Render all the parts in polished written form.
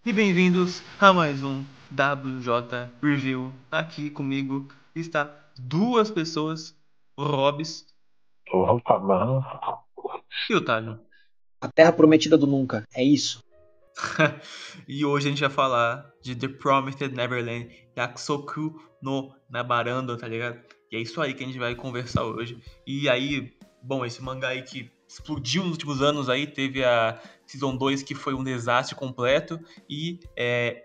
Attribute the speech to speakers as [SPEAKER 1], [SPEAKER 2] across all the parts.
[SPEAKER 1] E bem-vindos a mais um WJ Review. Aqui comigo está duas pessoas, o Robs
[SPEAKER 2] Opa, mano.
[SPEAKER 1] e o Talho.
[SPEAKER 3] A Terra Prometida do Nunca, é isso.
[SPEAKER 1] E hoje a gente vai falar de The Promised Neverland, Yakusoku no Nabarando, tá ligado? E é isso aí que a gente vai conversar hoje. E aí, bom, esse mangá aí que explodiu nos últimos anos aí, teve a Season 2 que foi um desastre completo. E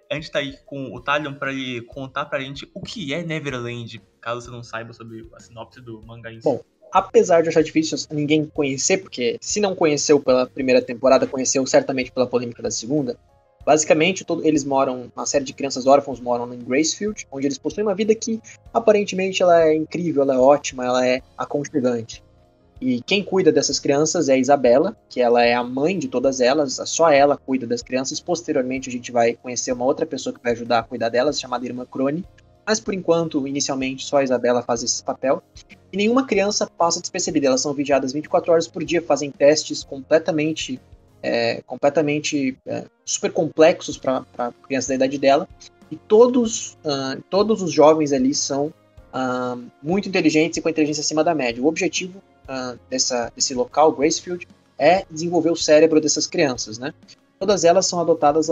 [SPEAKER 1] a gente tá aí com o Talion pra ele contar pra gente o que é Neverland, caso você não saiba sobre a sinopse do mangá em si.
[SPEAKER 3] Bom, apesar de eu achar difícil ninguém conhecer, porque se não conheceu pela primeira temporada, conheceu certamente pela polêmica da segunda. Basicamente, eles moram, uma série de crianças órfãos moram em Gracefield, onde eles possuem uma vida que aparentemente ela é incrível, ela é ótima, ela é aconchegante. E quem cuida dessas crianças é a Isabela, que ela é a mãe de todas elas, só ela cuida das crianças. Posteriormente a gente vai conhecer uma outra pessoa que vai ajudar a cuidar delas, chamada Irmã Crone. Mas por enquanto, inicialmente, só a Isabela faz esse papel. E nenhuma criança passa despercebida, elas são vigiadas 24 horas por dia, fazem testes completamente super complexos para crianças da idade dela. E todos os jovens ali são muito inteligentes e com inteligência acima da média. O objetivo desse local, Gracefield, é desenvolver o cérebro dessas crianças, né? Todas elas são adotadas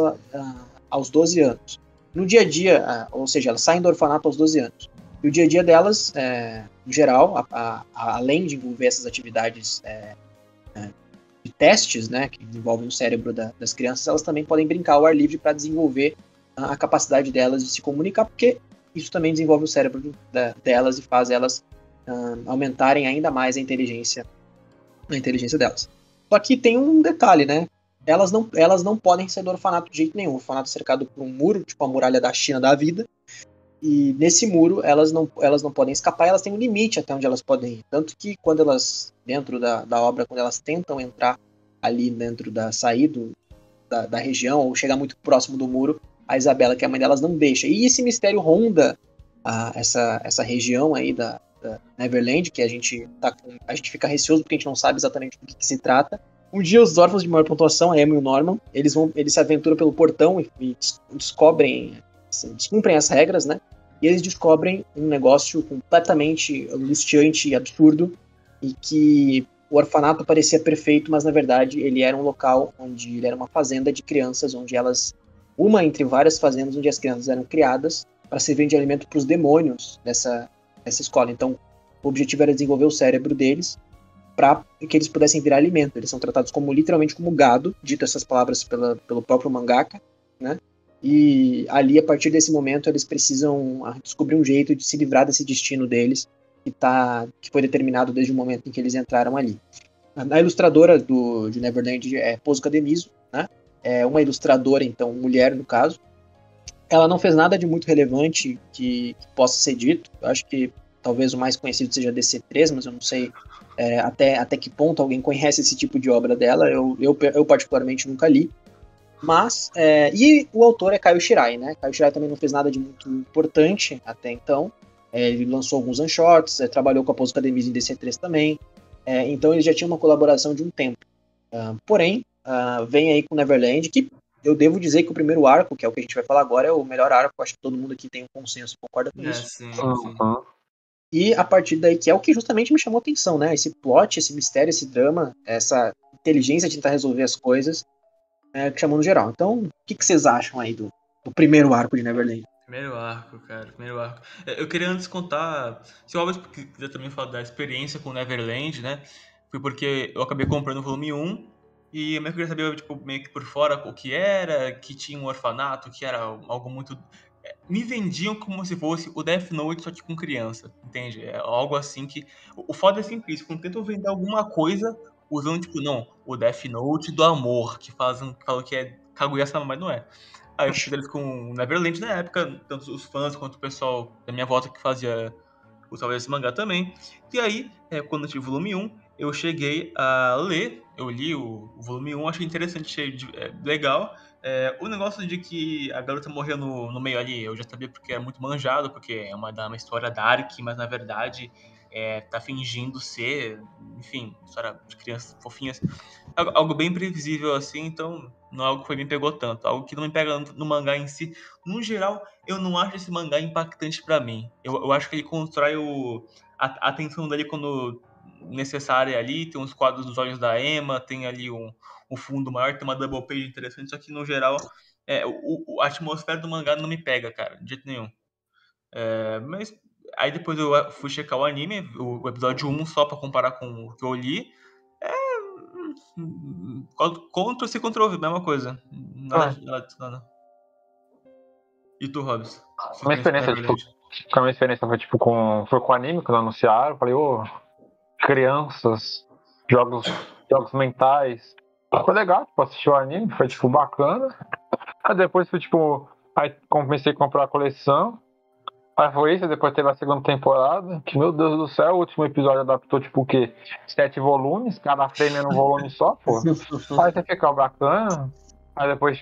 [SPEAKER 3] aos 12 anos. No dia a dia, ou seja, elas saem do orfanato aos 12 anos. E o dia a dia delas, em geral, além de envolver essas atividades de testes, né, que envolvem o cérebro das crianças, elas também podem brincar ao ar livre para desenvolver a capacidade delas de se comunicar, porque isso também desenvolve o cérebro delas e faz elas aumentarem ainda mais a inteligência delas. Só que tem um detalhe, né? Elas não podem sair do orfanato de jeito nenhum. O orfanato é cercado por um muro, tipo a muralha da China da vida. E nesse muro elas não podem escapar, elas têm um limite até onde elas podem ir. Tanto que quando elas, dentro da obra, quando elas tentam entrar ali dentro sair da região, ou chegar muito próximo do muro, a Isabela, que é a mãe delas, não deixa. E esse mistério ronda essa região aí da Neverland, que a gente fica receoso porque a gente não sabe exatamente do que se trata. Um dia os órfãos de maior pontuação, a Emma e o Norman, eles se aventuram pelo portão e descumprem as regras, né? E eles descobrem um negócio completamente angustiante e absurdo, e que o orfanato parecia perfeito, mas na verdade ele era um local onde ele era uma fazenda de crianças, onde uma entre várias fazendas onde as crianças eram criadas para servirem de alimento para os demônios dessa escola. Então, o objetivo era desenvolver o cérebro deles para que eles pudessem virar alimento. Eles são tratados literalmente como gado, dito essas palavras pelo próprio mangaka, né? E ali, a partir desse momento, eles precisam descobrir um jeito de se livrar desse destino deles, que foi determinado desde o momento em que eles entraram ali. A ilustradora de Neverland é Pozo Kademizu, né? É uma ilustradora, então, mulher no caso. Ela não fez nada de muito relevante que possa ser dito. Eu acho que talvez o mais conhecido seja DC3, mas eu não sei até que ponto alguém conhece esse tipo de obra dela. Eu particularmente nunca li. Mas, e o autor é Kaio Shirai, né? Kaio Shirai também não fez nada de muito importante até então. Ele lançou alguns one-shots, trabalhou com a Pozo Kademizu em DC3 também. Então ele já tinha uma colaboração de um tempo. Porém, vem aí com Neverland, que eu devo dizer que o primeiro arco, que é o que a gente vai falar agora, é o melhor arco. Acho que todo mundo aqui tem um consenso, concorda com isso.
[SPEAKER 1] Sim.
[SPEAKER 3] E a partir daí, que é o que justamente me chamou a atenção, né? Esse plot, esse mistério, esse drama, essa inteligência de tentar resolver as coisas, que chamou no geral. Então, o que vocês acham aí do primeiro arco de Neverland?
[SPEAKER 1] Primeiro arco, cara, primeiro arco. Eu queria antes contar, se o Albert quiser também falar da experiência com Neverland, né? Foi porque eu acabei comprando o volume 1 e eu queria saber, tipo, meio que por fora o que era, que tinha um orfanato, que era algo muito... Me vendiam como se fosse o Death Note, só que com criança, entende? É algo assim que... O foda é sempre isso, quando tentam vender alguma coisa usando, tipo, não, o Death Note do amor, que falam que é Kaguya-sama, mas não é. Aí eu fiz eles com Neverland na época, tanto os fãs quanto o pessoal da minha volta que usava esse mangá também. E aí, quando eu tive o volume 1, eu cheguei a ler, eu li o volume 1, achei interessante, achei legal. O negócio de que a garota morreu no meio ali, eu já sabia porque é muito manjado, porque é uma história dark, mas na verdade tá fingindo ser, enfim, história de crianças fofinhas. Algo bem previsível assim, então não é algo que me pegou tanto. Algo que não me pega no mangá em si. No geral, eu não acho esse mangá impactante pra mim. Eu acho que ele constrói a atenção dele quando necessária ali. Tem uns quadros dos olhos da Emma, tem ali um fundo maior, tem uma double page interessante. Só que no geral, a atmosfera do mangá não me pega, cara, de jeito nenhum. Mas aí depois eu fui checar o anime, o episódio 1, só pra comparar com o que eu li. Contra se contra ouvir, mesma coisa. Nada. E tu, Hobbs?
[SPEAKER 2] A minha experiência, foi com anime, quando anunciaram. Eu falei, crianças, jogos mentais. Foi legal, assistir o anime, foi, bacana. Aí depois foi, aí comecei a comprar a coleção. Aí foi isso, depois teve a segunda temporada, que, meu Deus do céu, o último episódio adaptou, o quê? 7 volumes, cada frame era um volume só, pô. Aí você ficou bacana. Aí depois,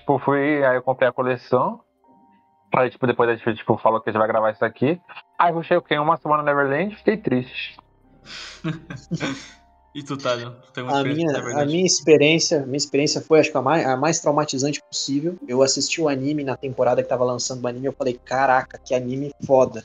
[SPEAKER 2] aí eu comprei a coleção. Aí, depois a gente, falou que a gente vai gravar isso aqui. Aí eu cheguei uma semana no Neverland e fiquei triste.
[SPEAKER 1] E tu, Thales?
[SPEAKER 3] A minha experiência foi, acho que a mais traumatizante possível. Eu assisti o anime na temporada que tava lançando o anime e eu falei, caraca, que anime foda.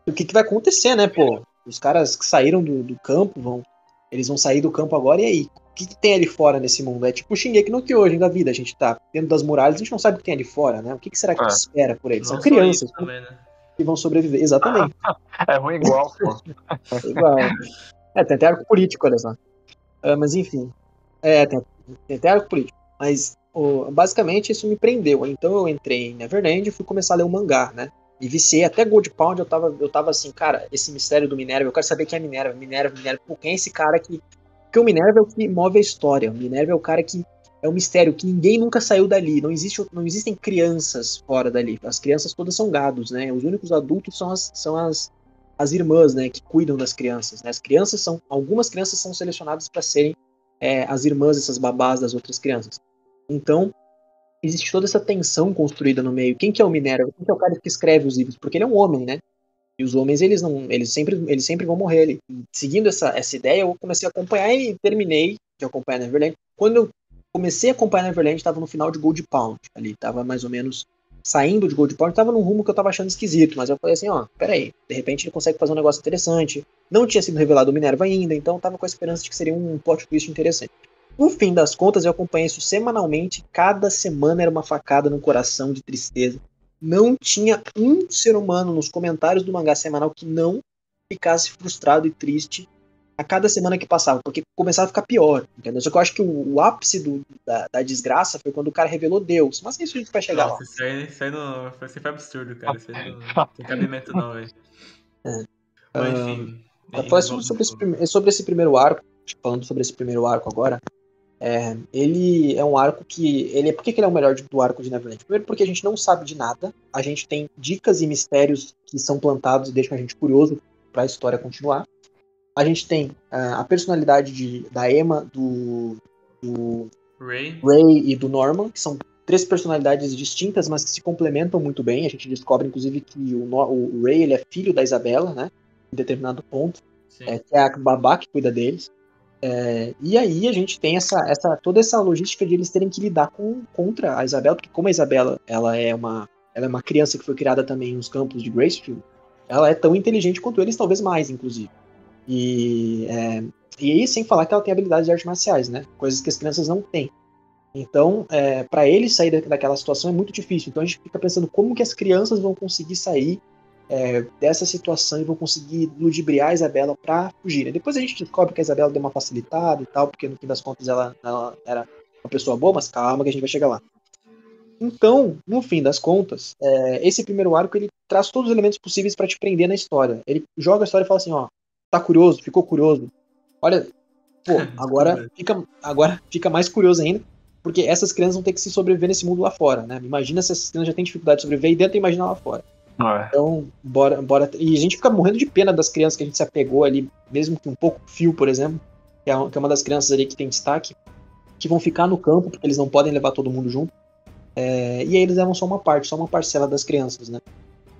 [SPEAKER 3] O que vai acontecer, né, pô? Os caras que saíram do campo, eles vão sair do campo agora, e aí? O que tem ali fora nesse mundo? É tipo o Shingeki no Kyojin da vida. A gente tá dentro das muralhas, a gente não sabe o que tem ali fora, né? O que será que espera por eles? São crianças
[SPEAKER 1] também, né?
[SPEAKER 3] Que vão sobreviver. Exatamente.
[SPEAKER 2] É ruim igual, pô.
[SPEAKER 3] Igual. Tem até arco político, olha só. Mas enfim. Tem até arco político. Mas basicamente isso me prendeu. Então eu entrei em Neverland e fui começar a ler o mangá, né? E viciei até Gold Pound. Eu tava assim, cara, esse mistério do Minerva, eu quero saber quem é Minerva. Pô, quem é esse cara que. Porque o Minerva é o que move a história. O Minerva é o cara que é um mistério, que ninguém nunca saiu dali. Não existem crianças fora dali. As crianças todas são gados, né? Os únicos adultos são as irmãs, né? Que cuidam das crianças. Né? Algumas crianças são selecionadas para serem as irmãs, essas babás das outras crianças. Então, existe toda essa tensão construída no meio. Quem que é o Minerva? Quem que é o cara que escreve os livros? Porque ele é um homem, né? E os homens, eles sempre vão morrer ali. Seguindo essa ideia, eu comecei a acompanhar e terminei de acompanhar Neverland. Quando eu comecei a acompanhar Neverland, estava no final de Gold Pound. Ali, estava mais ou menos saindo de Gold Pound, estava num rumo que eu estava achando esquisito. Mas eu falei assim, peraí, de repente ele consegue fazer um negócio interessante. Não tinha sido revelado o Minerva ainda, então eu tava com a esperança de que seria um plot twist interessante. No fim das contas, eu acompanhei isso semanalmente. Cada semana era uma facada no coração de tristeza. Não tinha um ser humano nos comentários do mangá semanal que não ficasse frustrado e triste a cada semana que passava, porque começava a ficar pior, entendeu? Só que eu acho que o ápice da desgraça foi quando o cara revelou Deus. Mas isso a gente vai chegar lá.
[SPEAKER 1] Isso foi absurdo, cara. Isso aí não tem cabimento não, velho. Mas enfim.
[SPEAKER 3] Sobre esse primeiro arco, falando sobre esse primeiro arco agora, ele é um arco que... Por que ele é o melhor do arco de Neverland? Primeiro porque a gente não sabe de nada, a gente tem dicas e mistérios que são plantados e deixam a gente curioso para a história continuar. A gente tem a personalidade da Emma, do Ray e do Norman, que são 3 personalidades distintas, mas que se complementam muito bem. A gente descobre, inclusive, que o Ray ele é filho da Isabela, né? Em determinado ponto. Que é a babá que cuida deles. E aí a gente tem toda essa logística de eles terem que lidar contra a Isabela, porque como a Isabela ela é uma criança que foi criada também nos campos de Gracefield, ela é tão inteligente quanto eles, talvez mais, inclusive. E aí, sem falar que ela tem habilidades de artes marciais, né? Coisas que as crianças não têm. Então, para eles sair daquela situação é muito difícil. Então a gente fica pensando como que as crianças vão conseguir sair dessa situação e vão conseguir ludibriar a Isabela para fugir. Depois a gente descobre que a Isabela deu uma facilitada e tal, porque no fim das contas ela era uma pessoa boa, mas calma que a gente vai chegar lá. Então, no fim das contas, esse primeiro arco ele traz todos os elementos possíveis para te prender na história. Ele joga a história e fala assim, tá curioso? Ficou curioso? Olha, pô, agora fica mais curioso ainda, porque essas crianças vão ter que se sobreviver nesse mundo lá fora, né? Imagina se essas crianças já têm dificuldade de sobreviver e dentro imagina lá fora. Então, bora. E a gente fica morrendo de pena das crianças que a gente se apegou ali, mesmo que um pouco fio, por exemplo, que é uma das crianças ali que tem destaque, que vão ficar no campo, porque eles não podem levar todo mundo junto. E aí eles levam só uma parcela das crianças, né?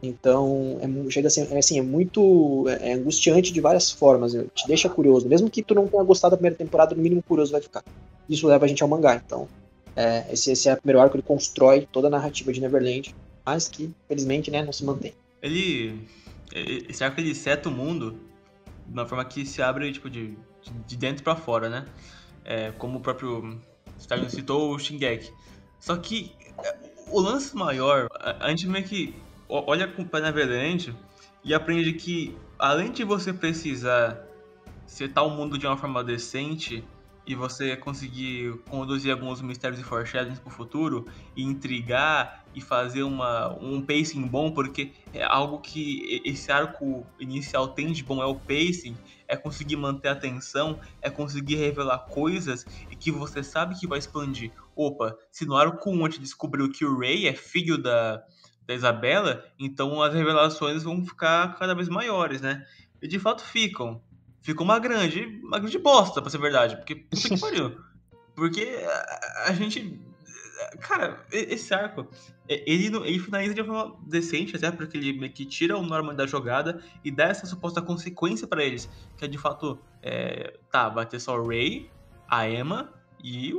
[SPEAKER 3] Então, chega a ser, assim, é muito angustiante de várias formas, te deixa curioso. Mesmo que tu não tenha gostado da primeira temporada, no mínimo curioso vai ficar. Isso leva a gente ao mangá, então. Esse é o primeiro arco, ele constrói toda a narrativa de Neverland, mas que, felizmente, né, não se mantém.
[SPEAKER 1] Esse arco ele seta o mundo de uma forma que se abre tipo, de dentro pra fora, né? Como o próprio Stalin citou, o Shingeki. Só que o lance maior, a gente meio que olha pra Neverland e aprende que, além de você precisar setar o mundo de uma forma decente e você conseguir conduzir alguns mistérios e foreshadowings pro futuro e intrigar e fazer um pacing bom, porque é algo que esse arco inicial tem de bom, é o pacing, é conseguir manter a atenção, é conseguir revelar coisas e que você sabe que vai expandir. Opa, se no arco 1 a gente descobriu que o Ray é filho da Isabela, então as revelações vão ficar cada vez maiores, né? E de fato ficam. Ficou uma grande bosta, pra ser verdade. Porque, puta que pariu. Porque a gente. Cara, esse arco, ele finaliza de uma forma decente, até porque ele meio que tira o Norman da jogada e dá essa suposta consequência pra eles. Que é de fato, tá, vai ter só o Ray, a Emma e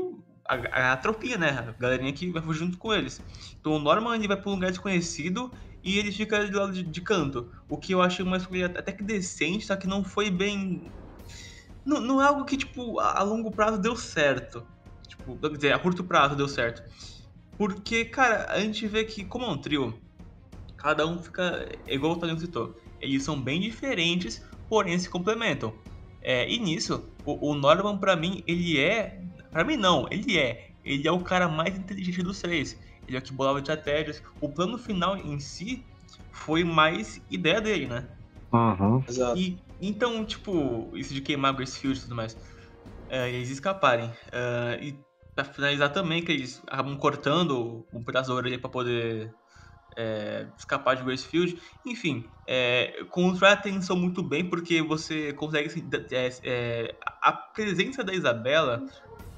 [SPEAKER 1] a tropinha, né? A galerinha que vai fugir junto com eles. Então o Norman ele vai pra um lugar desconhecido e ele fica do lado de canto. O que eu achei uma escolha até que decente, só que não foi bem. Não é algo que, tipo, a longo prazo deu certo. Tipo, quer dizer, a curto prazo deu certo. Porque, cara, a gente vê que, como é um trio, cada um fica. Igual o Tadeu citou. Eles são bem diferentes, porém se complementam. E nisso, o Norman, pra mim, ele é. Pra mim, não, ele é. Ele é o cara mais inteligente dos três. Ele é o que bolava estratégias. O plano final em si foi mais ideia dele, né?
[SPEAKER 2] Uhum.
[SPEAKER 3] Exato.
[SPEAKER 1] E então, tipo, isso de queimar Gracefield e tudo mais, eles escaparem. E pra finalizar também, que eles acabam cortando um pedaço da orelha pra poder escapar de Gracefield. Enfim, constrói a tensão muito bem, porque você consegue. A presença da Isabela,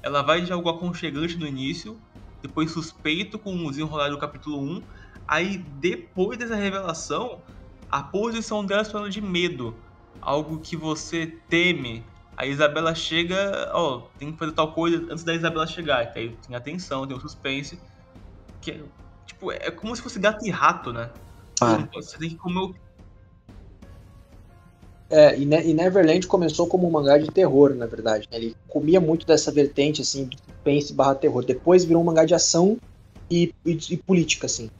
[SPEAKER 1] ela vai de algo aconchegante no início, depois suspeito com o desenrolar do capítulo 1. Aí, depois dessa revelação, a posição dela se torna de medo. Algo que você teme. A Isabela chega, ó, tem que fazer tal coisa antes da Isabela chegar. Aí tem a tensão, tem o suspense. Que tipo, é como se fosse gato e rato, né? Você tem que comer o.
[SPEAKER 3] E Neverland começou como um mangá de terror, na verdade, né? Ele comia muito dessa vertente, assim, do suspense barra terror. Depois virou um mangá de ação e política, assim.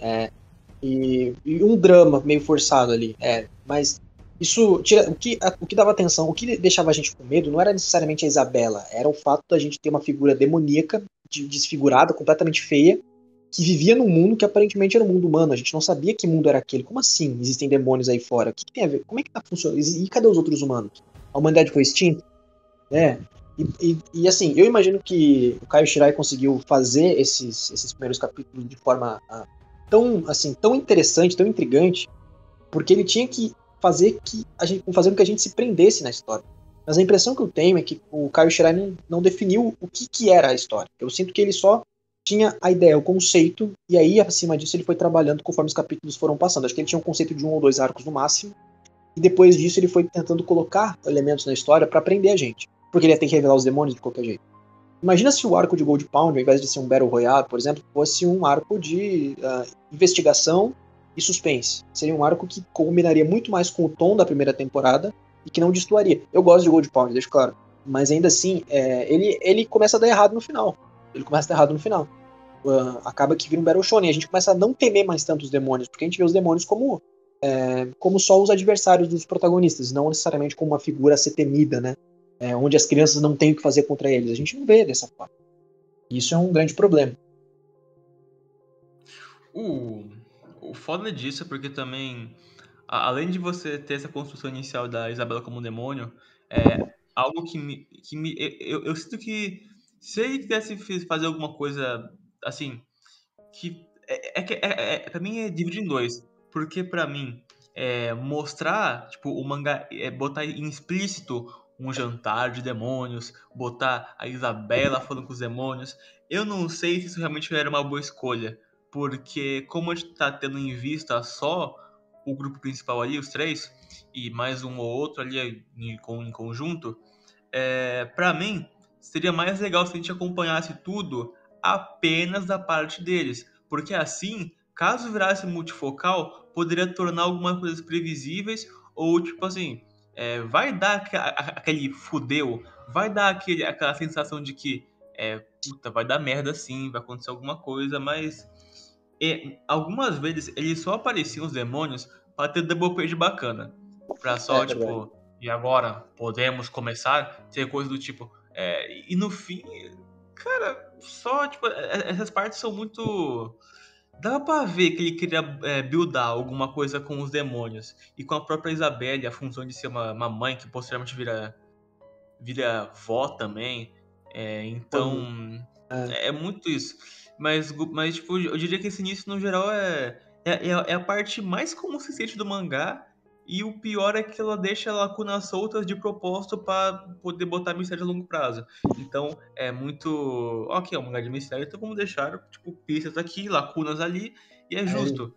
[SPEAKER 3] E um drama meio forçado ali. Mas isso tira, o que dava atenção, o que deixava a gente com medo não era necessariamente a Isabela, era o fato da gente ter uma figura demoníaca, desfigurada, completamente feia, que vivia num mundo que aparentemente era um mundo humano. A gente não sabia que mundo era aquele. Como assim existem demônios aí fora? O que tem a ver? Como é que tá funcionando? E cadê os outros humanos? A humanidade foi extinta? É. E assim, eu imagino que o Kaio Shirai conseguiu fazer esses primeiros capítulos de forma tão interessante, tão intrigante, porque ele tinha que fazer fazer com que a gente se prendesse na história. Mas a impressão que eu tenho é que o Kaio Shirai não definiu o que era a história. Eu sinto que ele só tinha a ideia, o conceito, e aí acima disso ele foi trabalhando conforme os capítulos foram passando. Acho que ele tinha um conceito de 1 ou 2 arcos no máximo, e depois disso ele foi tentando colocar elementos na história para prender a gente, porque ele ia ter que revelar os demônios de qualquer jeito. Imagina se o arco de Gold Pound, ao invés de ser um Battle Royale, por exemplo, fosse um arco de investigação e suspense. Seria um arco que combinaria muito mais com o tom da primeira temporada e que não destoaria. Eu gosto de Gold Pound, deixa claro. Mas ainda assim, ele começa a dar errado no final. Acaba que vira um Battle Shonen. A gente começa a não temer mais tanto os demônios, porque a gente vê os demônios como só os adversários dos protagonistas, não necessariamente como uma figura a ser temida, né? Onde as crianças não têm o que fazer contra eles. A gente não vê dessa forma. Isso é um grande problema.
[SPEAKER 1] O foda disso é porque também, além de você ter essa construção inicial da Isabela como um demônio, algo eu sinto que se ele quisesse fazer alguma coisa assim, que pra mim é dividido em dois, porque pra mim mostrar, tipo, o mangá, botar em explícito um jantar de demônios, botar a Isabela falando com os demônios, eu não sei se isso realmente era uma boa escolha, porque como a gente tá tendo em vista só o grupo principal ali, os 3, e mais um ou outro ali em conjunto, pra mim, seria mais legal se a gente acompanhasse tudo apenas da parte deles. Porque assim, caso virasse multifocal, poderia tornar algumas coisas previsíveis, ou tipo assim, vai dar aquele fudeu, vai dar aquela sensação de que puta, vai dar merda sim, vai acontecer alguma coisa, mas algumas vezes eles só apareciam os demônios pra ter double page bacana. Pra
[SPEAKER 3] É
[SPEAKER 1] só,
[SPEAKER 3] verdade.
[SPEAKER 1] tipo, e agora podemos começar? Ter coisa do tipo. E no fim, cara, só, tipo, essas partes são muito. Dá pra ver que ele queria buildar alguma coisa com os demônios. E com a própria Isabelle, a função de ser uma mãe que posteriormente vira vó também.
[SPEAKER 3] Uhum.
[SPEAKER 1] Então,
[SPEAKER 3] É,
[SPEAKER 1] é muito isso. Mas, tipo, eu diria que esse início, no geral, é a parte mais consistente do mangá. E o pior é que ela deixa lacunas soltas de propósito para poder botar mistério a longo prazo. Então, é muito. Ok, é um mangá de mistério, então vamos deixar, tipo, pistas aqui, lacunas ali, e é
[SPEAKER 3] é,
[SPEAKER 1] justo.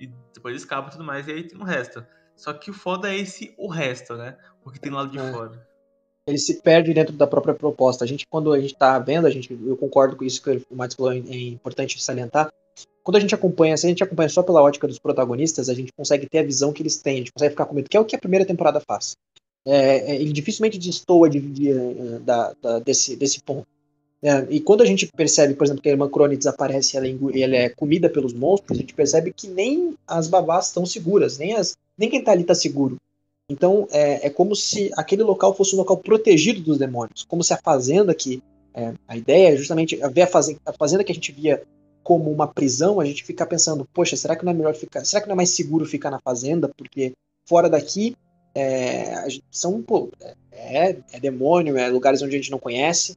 [SPEAKER 1] E depois escapa e tudo mais, e aí tem o resto. Só que o foda é o resto, né? O que tem lá de
[SPEAKER 3] é.
[SPEAKER 1] fora.
[SPEAKER 3] Ele se perde dentro da própria proposta. Quando a gente está vendo, eu concordo com isso que o Matos falou, é importante salientar. Quando a gente acompanha, se a gente acompanha só pela ótica dos protagonistas, a gente consegue ter a visão que eles têm, a gente consegue ficar com medo, que é o que a primeira temporada faz. Ele dificilmente destoa desse ponto. E quando a gente percebe, por exemplo, que a irmã Crone desaparece e ela é comida pelos monstros, a gente percebe que nem as babás estão seguras, nem quem está ali está seguro. Então, é como se aquele local fosse um local protegido dos demônios. Como se a fazenda a ideia é justamente ver a fazenda que a gente via como uma prisão, a gente fica pensando, poxa, será que não é melhor ficar, será que não é mais seguro ficar na fazenda? Porque fora daqui é demônio, é lugares onde a gente não conhece.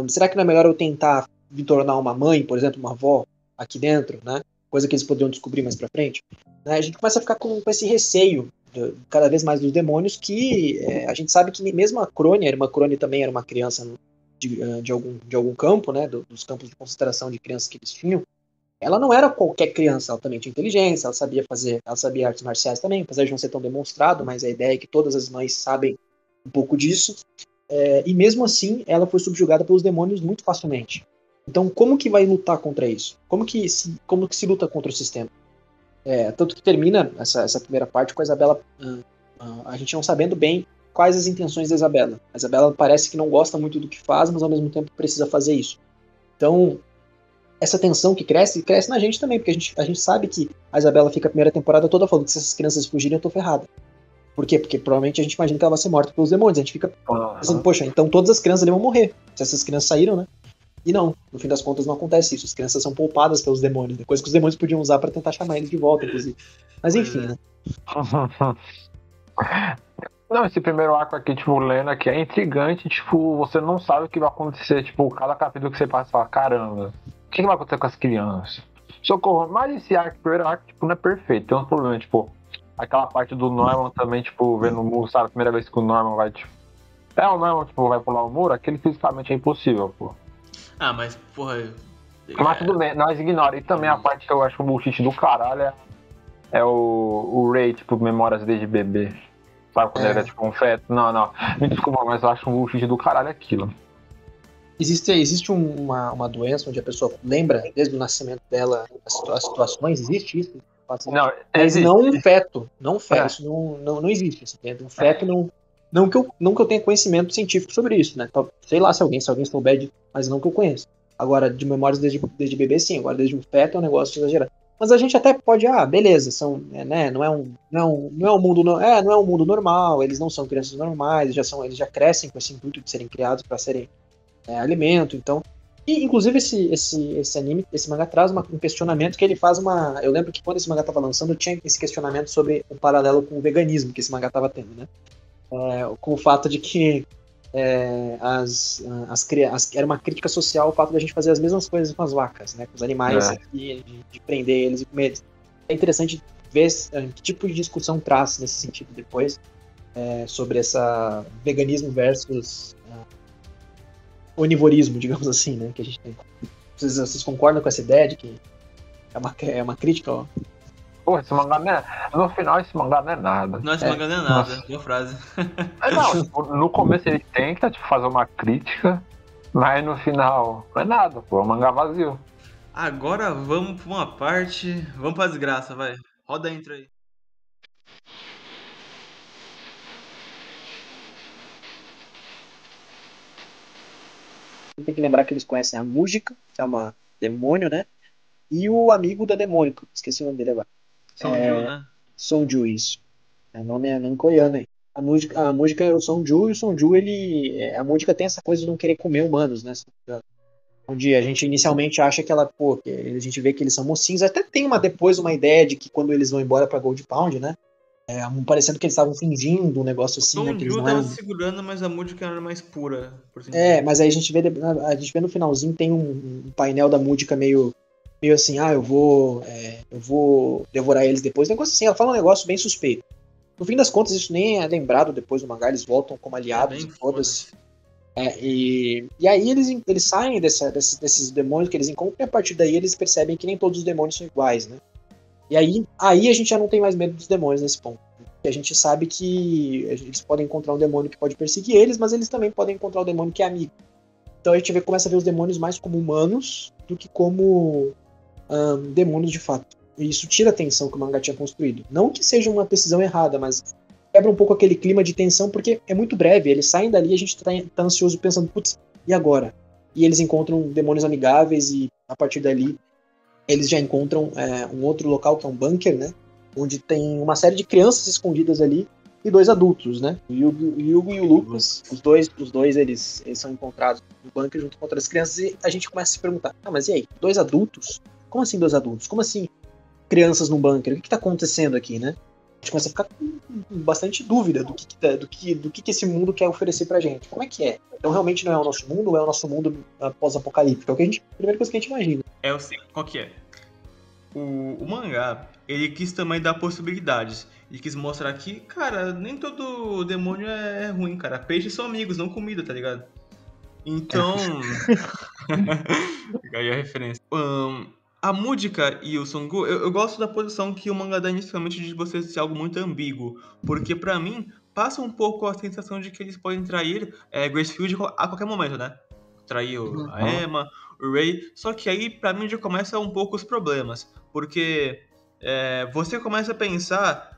[SPEAKER 3] Será que não é melhor eu tentar me tornar uma mãe, por exemplo, uma avó aqui dentro, né? Coisa que eles poderiam descobrir mais pra frente. Né? A gente começa a ficar com esse receio cada vez mais dos demônios, que a gente sabe que mesmo a irmã Crone também era uma criança de algum campo, né, dos campos de concentração de crianças que eles tinham. Ela não era qualquer criança, ela também tinha inteligência, ela sabia artes marciais também, apesar de não ser tão demonstrado, mas a ideia é que todas as mães sabem um pouco disso. E mesmo assim, ela foi subjugada pelos demônios muito facilmente. Então, como que vai lutar contra isso? Como que se luta contra o sistema? Tanto que termina essa primeira parte com a Isabela, a gente não sabendo bem quais as intenções da Isabela. A Isabela parece que não gosta muito do que faz, mas ao mesmo tempo precisa fazer isso. Então, essa tensão que cresce na gente também, porque a gente sabe que a Isabela fica a primeira temporada toda falando que se essas crianças fugirem, eu tô ferrada. Por quê? Porque provavelmente a gente imagina que ela vai ser morta pelos demônios. A gente fica pensando, poxa, então todas as crianças ali vão morrer. Se essas crianças saíram, né? E não, no fim das contas não acontece isso. As crianças são poupadas pelos demônios, coisa que os demônios podiam usar pra tentar chamar eles de volta, inclusive. Mas
[SPEAKER 1] Pois
[SPEAKER 3] enfim,
[SPEAKER 1] é.
[SPEAKER 3] né?
[SPEAKER 2] Não, esse primeiro arco aqui, tipo, lendo aqui, é intrigante, tipo, você não sabe o que vai acontecer, tipo, cada capítulo que você passa, você fala, caramba, o que vai acontecer com as crianças? Socorro, mas esse arco, primeiro arco, tipo, não é perfeito, tem uns problemas, tipo, aquela parte do Norman também, tipo, vendo o muro, sabe, a primeira vez que o Norman vai, tipo, o Norman, tipo, vai pular o muro, aquele fisicamente é impossível, pô.
[SPEAKER 1] Ah, mas, porra.
[SPEAKER 2] Mas tudo bem, nós ignora. E também a parte que eu acho o bullshit do caralho é o Ray, tipo, memórias desde bebê. Sabe quando ele era tipo um feto? Não. Me desculpa, mas eu acho um bullshit do caralho aquilo.
[SPEAKER 3] Existe uma doença onde a pessoa lembra desde o nascimento dela as situações? Existe isso?
[SPEAKER 2] Não,
[SPEAKER 3] Mas
[SPEAKER 2] existe.
[SPEAKER 3] não um feto. Não um feto.
[SPEAKER 2] É.
[SPEAKER 3] Isso não existe. Assim, um feto não que eu tenha conhecimento científico sobre isso, né? Sei lá se alguém souber, mas não que eu conheça. Agora, de memórias desde bebê, sim. Agora, desde um feto é um negócio exagerado. Mas a gente até pode, beleza, né, não é um mundo, não é um mundo normal, eles não são crianças normais, eles já crescem com esse intuito de serem criados para serem alimento, então. E, inclusive, esse anime, esse mangá traz um questionamento que ele faz uma. Eu lembro que quando esse mangá estava lançando, tinha esse questionamento sobre um paralelo com o veganismo que esse mangá estava tendo, né? Com o fato de que era uma crítica social o fato de a gente fazer as mesmas coisas com as vacas, né? Com os animais, de prender eles e comer eles. É interessante ver que tipo de discussão traz nesse sentido depois sobre essa veganismo versus onivorismo, digamos assim, né? Que a gente tem. Vocês concordam com essa ideia de que é uma crítica
[SPEAKER 2] Pô, esse mangá não é... No final, esse mangá não é nada.
[SPEAKER 1] Não, esse mangá não é nada. Boa frase.
[SPEAKER 2] Não, tipo, no começo ele tenta tipo, fazer uma crítica, mas no final não é nada, pô, é um mangá vazio.
[SPEAKER 1] Agora vamos pra uma parte. Vamos pra desgraça, vai. Roda a intro aí.
[SPEAKER 3] Tem que lembrar que eles conhecem a Música, que é uma demônio, né? E o amigo da demônio, esqueci o nome dele agora.
[SPEAKER 1] Sonju, né?
[SPEAKER 3] Sonju, isso. É nome coreano aí. A música é o Sonju, e o Sonju, a música tem essa coisa de não querer comer humanos, né? Onde a gente inicialmente acha que a gente vê que eles são mocinhos, até tem depois uma ideia de que quando eles vão embora pra Gold Pound, né? Parecendo que eles estavam fingindo um negócio
[SPEAKER 1] O
[SPEAKER 3] assim, né? Que eles
[SPEAKER 1] Sonju
[SPEAKER 3] não
[SPEAKER 1] tava
[SPEAKER 3] eram.
[SPEAKER 1] se segurando, mas a música era mais pura, por assim dizer.
[SPEAKER 3] Mas aí a gente vê no finalzinho, tem um painel da música meio assim, eu vou devorar eles depois. Um negócio assim, ela fala um negócio bem suspeito. No fim das contas, isso nem é lembrado depois do mangá, eles voltam como aliados
[SPEAKER 1] Bem
[SPEAKER 3] e todas.
[SPEAKER 1] foda-se.
[SPEAKER 3] E aí eles saem desses demônios que eles encontram, e a partir daí eles percebem que nem todos os demônios são iguais, né? E aí a gente já não tem mais medo dos demônios nesse ponto. Porque a gente sabe que eles podem encontrar um demônio que pode perseguir eles, mas eles também podem encontrar um demônio que é amigo. Então a gente começa a ver os demônios mais como humanos do que como demônios de fato. E isso tira a tensão que o mangá tinha construído. Não que seja uma decisão errada, mas quebra um pouco aquele clima de tensão, porque é muito breve. Eles saem dali e a gente tá ansioso pensando, putz, e agora? E eles encontram demônios amigáveis e a partir dali eles já encontram um outro local que é um bunker, né? Onde tem uma série de crianças escondidas ali e 2 adultos, né? O Yugo e o Lucas. Os dois eles são encontrados no bunker junto com outras crianças e a gente começa a se perguntar, mas e aí? 2 adultos? Como assim 2 adultos? Como assim crianças no bunker? O que tá acontecendo aqui, né? A gente começa a ficar com bastante dúvida do que esse mundo quer oferecer pra gente. Como é que é? Então realmente não é o nosso mundo ou é o nosso mundo pós-apocalíptico? É a primeira coisa que a gente imagina.
[SPEAKER 1] Eu sei, qual que é? O mangá, ele quis também dar possibilidades. Ele quis mostrar que, cara, nem todo demônio é ruim, cara. Peixes são amigos, não comida, tá ligado? Então. Fica aí a referência. A Múdica e o Songu, eu gosto da posição que o mangá dá inicialmente de você ser algo muito ambíguo. Porque pra mim, passa um pouco a sensação de que eles podem trair Gracefield a qualquer momento, né? Trair a Emma, o Ray. Só que aí, pra mim, já começa um pouco os problemas. Porque você começa a pensar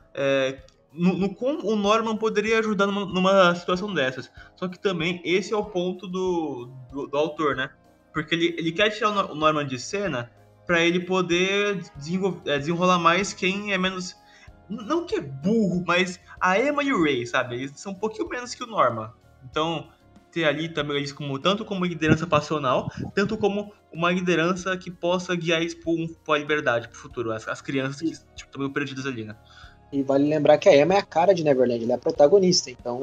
[SPEAKER 1] no como o Norman poderia ajudar numa situação dessas. Só que também esse é o ponto do autor, né? Porque ele quer tirar o Norman de cena pra ele poder desenrolar mais quem é menos... Não que é burro, mas a Emma e o Ray, sabe? Eles são um pouquinho menos que o Norman. Então, ter ali também eles tanto como liderança passional, tanto como uma liderança que possa guiar eles pra liberdade, pro futuro. As crianças que estão meio perdidas ali, né?
[SPEAKER 3] E vale lembrar que a Emma é a cara de Neverland, ela é a protagonista. Então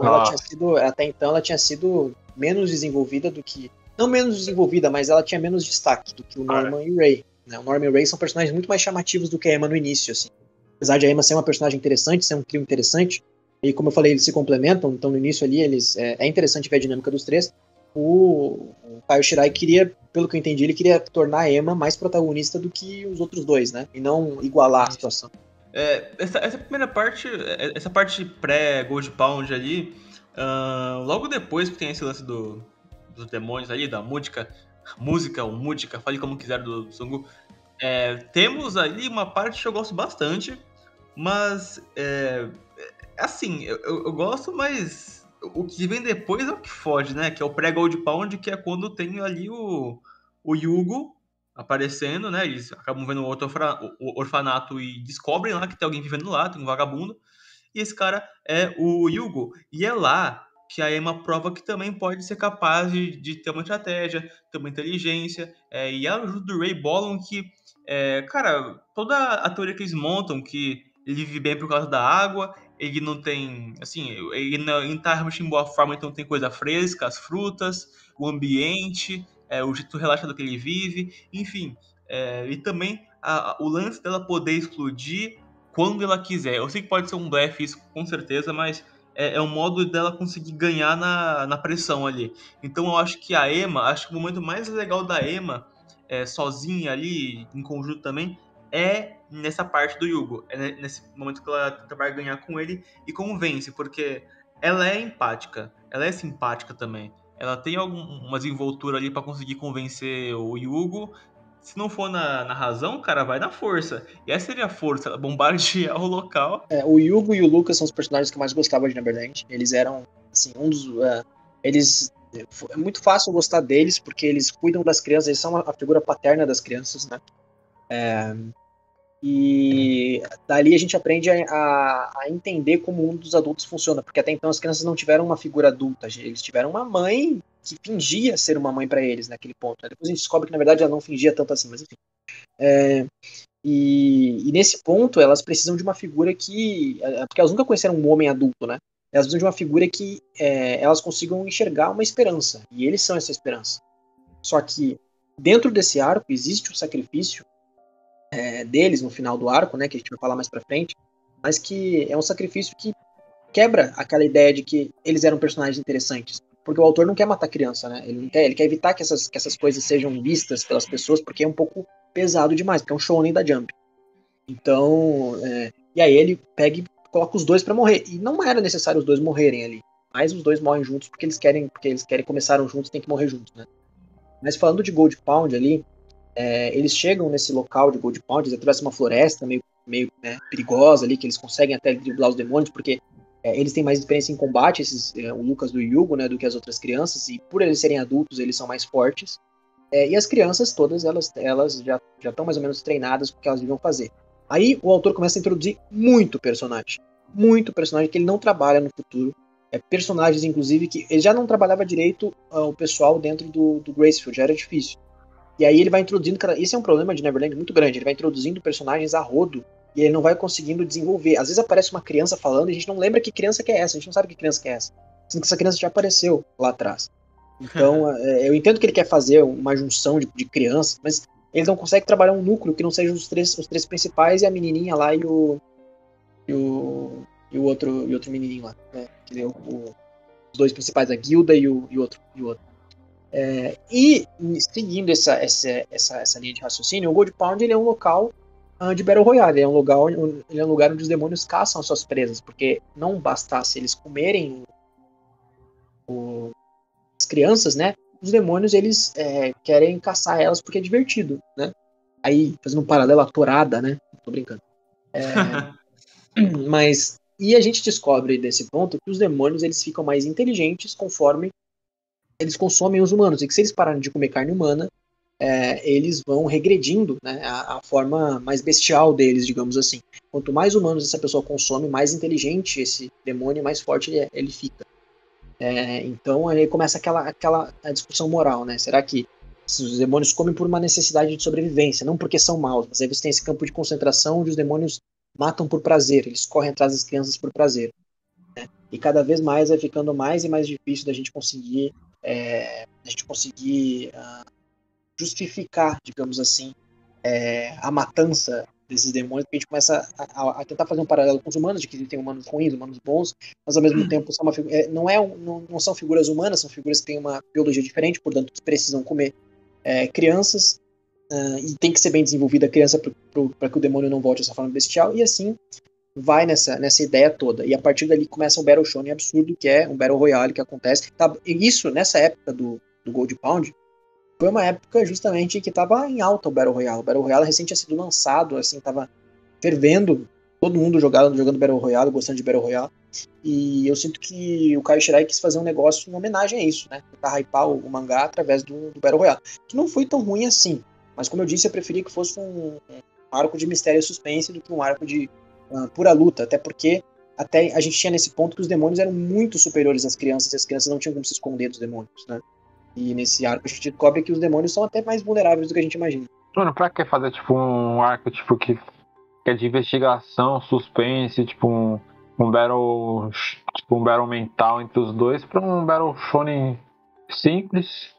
[SPEAKER 3] até então ela tinha sido menos desenvolvida do que. Não menos desenvolvida, mas ela tinha menos destaque do que o Norman e o Ray. Né? O Norman e o Ray são personagens muito mais chamativos do que a Emma no início, assim. Apesar de a Emma ser uma personagem interessante, ser um trio interessante, e como eu falei, eles se complementam, então no início ali é interessante ver a dinâmica dos três. O Kaio Shirai queria, pelo que eu entendi, ele queria tornar a Emma mais protagonista do que os outros dois, né? E não igualar a situação.
[SPEAKER 1] Essa primeira parte, essa parte pré-Gold Pound ali, logo depois que tem esse lance dos demônios ali, da música, fale como quiser do Songu, temos ali uma parte que eu gosto bastante, mas assim, eu gosto, mas o que vem depois é o que foge, né? Que é o pré-Gold Pound, que é quando tem ali o Yugo aparecendo, né? Eles acabam vendo outro orfanato e descobrem lá que tem alguém vivendo lá, tem um vagabundo. E esse cara é o Yugo. E é lá que a Emma prova que também pode ser capaz de ter uma estratégia, ter uma inteligência. E a ajuda do Ray bolam que, cara, toda a teoria que eles montam, que ele vive bem por causa da água, ele não tem, assim, ele não tá realmente em boa forma, então tem coisa fresca, as frutas, o ambiente, o jeito relaxado que ele vive, enfim. E também o lance dela poder explodir quando ela quiser. Eu sei que pode ser um blefe isso, com certeza, mas é um modo dela conseguir ganhar na pressão ali. Então eu acho que acho que o momento mais legal da Emma, sozinha ali, em conjunto também, é nessa parte do Yugo. É nesse momento que ela tenta barganhar com ele e convence, porque ela é empática, ela é simpática também. Ela tem alguma desenvoltura ali pra conseguir convencer o Yugo. Se não for na razão, cara, vai na força. E essa seria a força, ela bombardear o local.
[SPEAKER 3] O Yugo e o Lucas são os personagens que eu mais gostava de Neverland. Eles eram, assim, eles... É muito fácil gostar deles, porque eles cuidam das crianças, eles são a figura paterna das crianças, né? E dali a gente aprende a entender como o mundo dos adultos funciona, porque até então as crianças não tiveram uma figura adulta, eles tiveram uma mãe que fingia ser uma mãe para eles naquele ponto, né? Depois a gente descobre que na verdade ela não fingia tanto assim, mas enfim. E nesse ponto elas precisam de uma figura porque elas nunca conheceram um homem adulto, né? Elas precisam de uma figura que elas consigam enxergar uma esperança, e eles são essa esperança. Só que dentro desse arco existe um sacrifício deles no final do arco, né, que a gente vai falar mais pra frente, mas que é um sacrifício que quebra aquela ideia de que eles eram personagens interessantes. Porque o autor não quer matar criança, né? Ele quer evitar que essas coisas sejam vistas pelas pessoas, porque é um pouco pesado demais, porque é um shonen da Jump. Então, e aí ele pega e coloca os dois pra morrer. E não era necessário os dois morrerem ali. Mas os dois morrem juntos porque eles querem começaram juntos, tem que morrer juntos, né? Mas falando de Gold Pound ali, eles chegam nesse local de Gold Pound, eles atravessam uma floresta meio perigosa ali, que eles conseguem até driblar os demônios, porque eles têm mais experiência em combate, o Lucas do Yugo, né, do que as outras crianças, e por eles serem adultos, eles são mais fortes. E as crianças, todas elas já estão mais ou menos treinadas com o que elas deviam fazer. Aí o autor começa a introduzir muito personagem que ele não trabalha no futuro. Personagens, inclusive, que ele já não trabalhava direito o pessoal dentro do Gracefield, já era difícil. E aí ele vai introduzindo... Esse é um problema de Neverland muito grande. Ele vai introduzindo personagens a rodo e ele não vai conseguindo desenvolver. Às vezes aparece uma criança falando e a gente não lembra que criança que é essa. A gente não sabe que criança que é essa. Sendo que essa criança já apareceu lá atrás. Então, eu entendo que ele quer fazer uma junção de crianças, mas ele não consegue trabalhar um núcleo que não seja os três principais e a menininha lá e o outro menininho lá. Né? Os dois principais, a Guilda e o outro. E seguindo essa linha de raciocínio, o Gold Pound ele é um local de Battle Royale, ele é um lugar onde os demônios caçam as suas presas, porque não bastasse eles comerem as crianças, né? Os demônios eles querem caçar elas porque é divertido, né? Aí, fazendo um paralelo à tourada, né? Tô brincando. E a gente descobre desse ponto que os demônios eles ficam mais inteligentes conforme eles consomem os humanos, e que se eles pararem de comer carne humana, eles vão regredindo, né, a forma mais bestial deles, digamos assim. Quanto mais humanos essa pessoa consome, mais inteligente esse demônio, mais forte ele fica. Então aí começa aquela discussão moral, né? Será que os demônios comem por uma necessidade de sobrevivência, não porque são maus, mas aí você tem esse campo de concentração onde os demônios matam por prazer, eles correm atrás das crianças por prazer. Né? E cada vez mais vai ficando mais e mais difícil da gente conseguir justificar, digamos assim, a matança desses demônios, porque a gente começa a tentar fazer um paralelo com os humanos, de que tem humanos ruins, humanos bons, mas ao mesmo tempo são não são figuras humanas, são figuras que têm uma biologia diferente, portanto precisam comer crianças, e tem que ser bem desenvolvida a criança para que o demônio não volte dessa forma bestial, e assim vai nessa ideia toda. E a partir dali começa um Battle Shonen absurdo, que é um Battle Royale que acontece. E isso, nessa época do Gold Pound, foi uma época justamente que estava em alta o Battle Royale. O Battle Royale recente tinha sido lançado, assim, tava fervendo, todo mundo jogando Battle Royale, gostando de Battle Royale. E eu sinto que o Kaio Shirai quis fazer um negócio em homenagem a isso, né? Tentar hypar o mangá através do Battle Royale. Que não foi tão ruim assim. Mas como eu disse, eu preferia que fosse um arco de mistério e suspense do que um arco de pura luta, até porque até a gente tinha nesse ponto que os demônios eram muito superiores às crianças e as crianças não tinham como se esconder dos demônios, né? E nesse arco a gente descobre que os demônios são até mais vulneráveis do que a gente imagina.
[SPEAKER 2] Mano, pra que fazer tipo um arco tipo que é de investigação, suspense, tipo um battle mental entre os dois pra um battle shonen simples,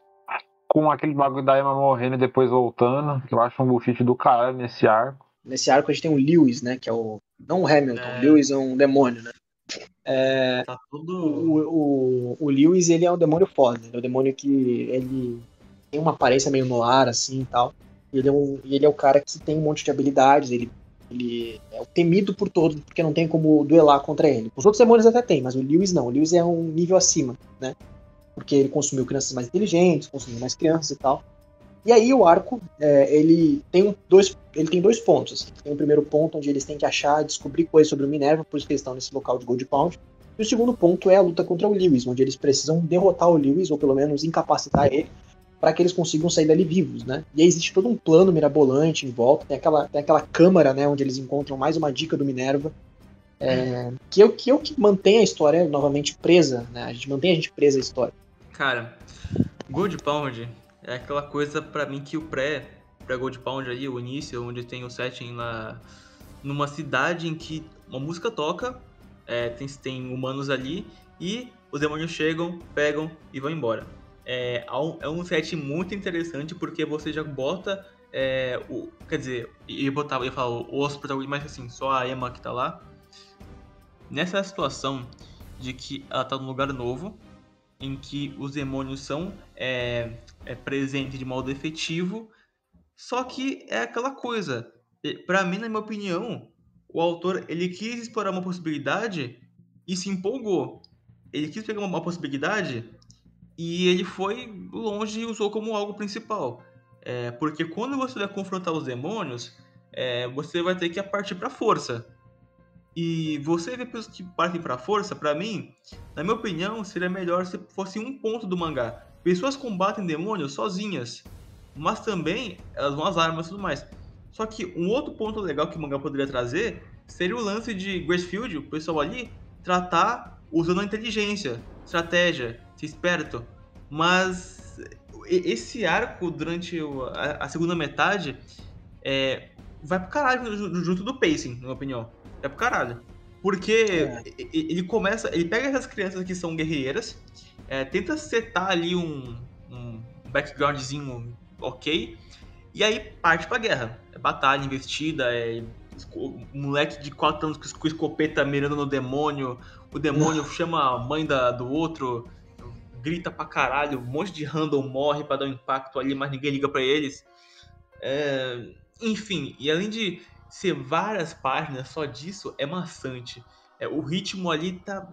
[SPEAKER 2] com aquele bagulho da Emma morrendo e depois voltando, que eu acho um bullshit do caralho nesse arco.
[SPEAKER 3] Nesse arco a gente tem o Lewis, né, que é não o Hamilton, o Lewis é um demônio, né.
[SPEAKER 1] Tá tudo...
[SPEAKER 3] O Lewis, ele é um demônio foda, ele é um demônio que ele tem uma aparência meio no ar, assim, e tal. Ele é o cara que tem um monte de habilidades, ele é o temido por todos, porque não tem como duelar contra ele. Os outros demônios até tem, mas o Lewis não. O Lewis é um nível acima, né? Porque ele consumiu crianças mais inteligentes, consumiu mais crianças e tal. E aí o arco, ele tem dois pontos. Assim. Tem o primeiro ponto onde eles têm que achar, descobrir coisas sobre o Minerva, por isso que eles estão nesse local de Gold Pound. E o segundo ponto é a luta contra o Lewis, onde eles precisam derrotar o Lewis, ou pelo menos incapacitar ele, para que eles consigam sair dali vivos, né? E aí existe todo um plano mirabolante em volta, tem aquela câmara, né, onde eles encontram mais uma dica do Minerva, que é o que mantém a história novamente presa, né? A gente mantém a gente presa à história.
[SPEAKER 1] Cara, Gold Pound é aquela coisa pra mim que o pré-Gold Pound aí, o início, onde tem o setting lá numa cidade em que uma música toca, tem humanos ali e os demônios chegam, pegam e vão embora. É um set muito interessante porque você já bota quer dizer, ia falar os protagonistas, mas assim, só a Emma que tá lá. Nessa situação de que ela tá num lugar novo, em que os demônios são presentes de modo efetivo, só que é aquela coisa. Pra mim, na minha opinião, o autor ele quis explorar uma possibilidade e se empolgou. Ele quis pegar uma possibilidade e ele foi longe e usou como algo principal. Porque quando você vai confrontar os demônios, você vai ter que partir pra força. E você vê pessoas que partem pra força, pra mim, na minha opinião, seria melhor se fosse um ponto do mangá. Pessoas combatem demônios sozinhas, mas também elas vão às armas e tudo mais. Só que um outro ponto legal que o mangá poderia trazer seria o lance de Gracefield, o pessoal ali, tratar usando a inteligência, estratégia, ser esperto. Mas esse arco, durante a segunda metade, vai pro caralho junto do pacing, na minha opinião. Vai pro caralho. Porque ele pega essas crianças que são guerreiras, tenta setar ali um backgroundzinho ok, e aí parte pra guerra. É batalha, investida, moleque de 4 anos com escopeta mirando no demônio, o demônio chama a mãe do outro, grita pra caralho, um monte de random morre pra dar um impacto ali, mas ninguém liga pra eles. Enfim, e além de ser várias páginas só disso, é maçante. O ritmo ali tá.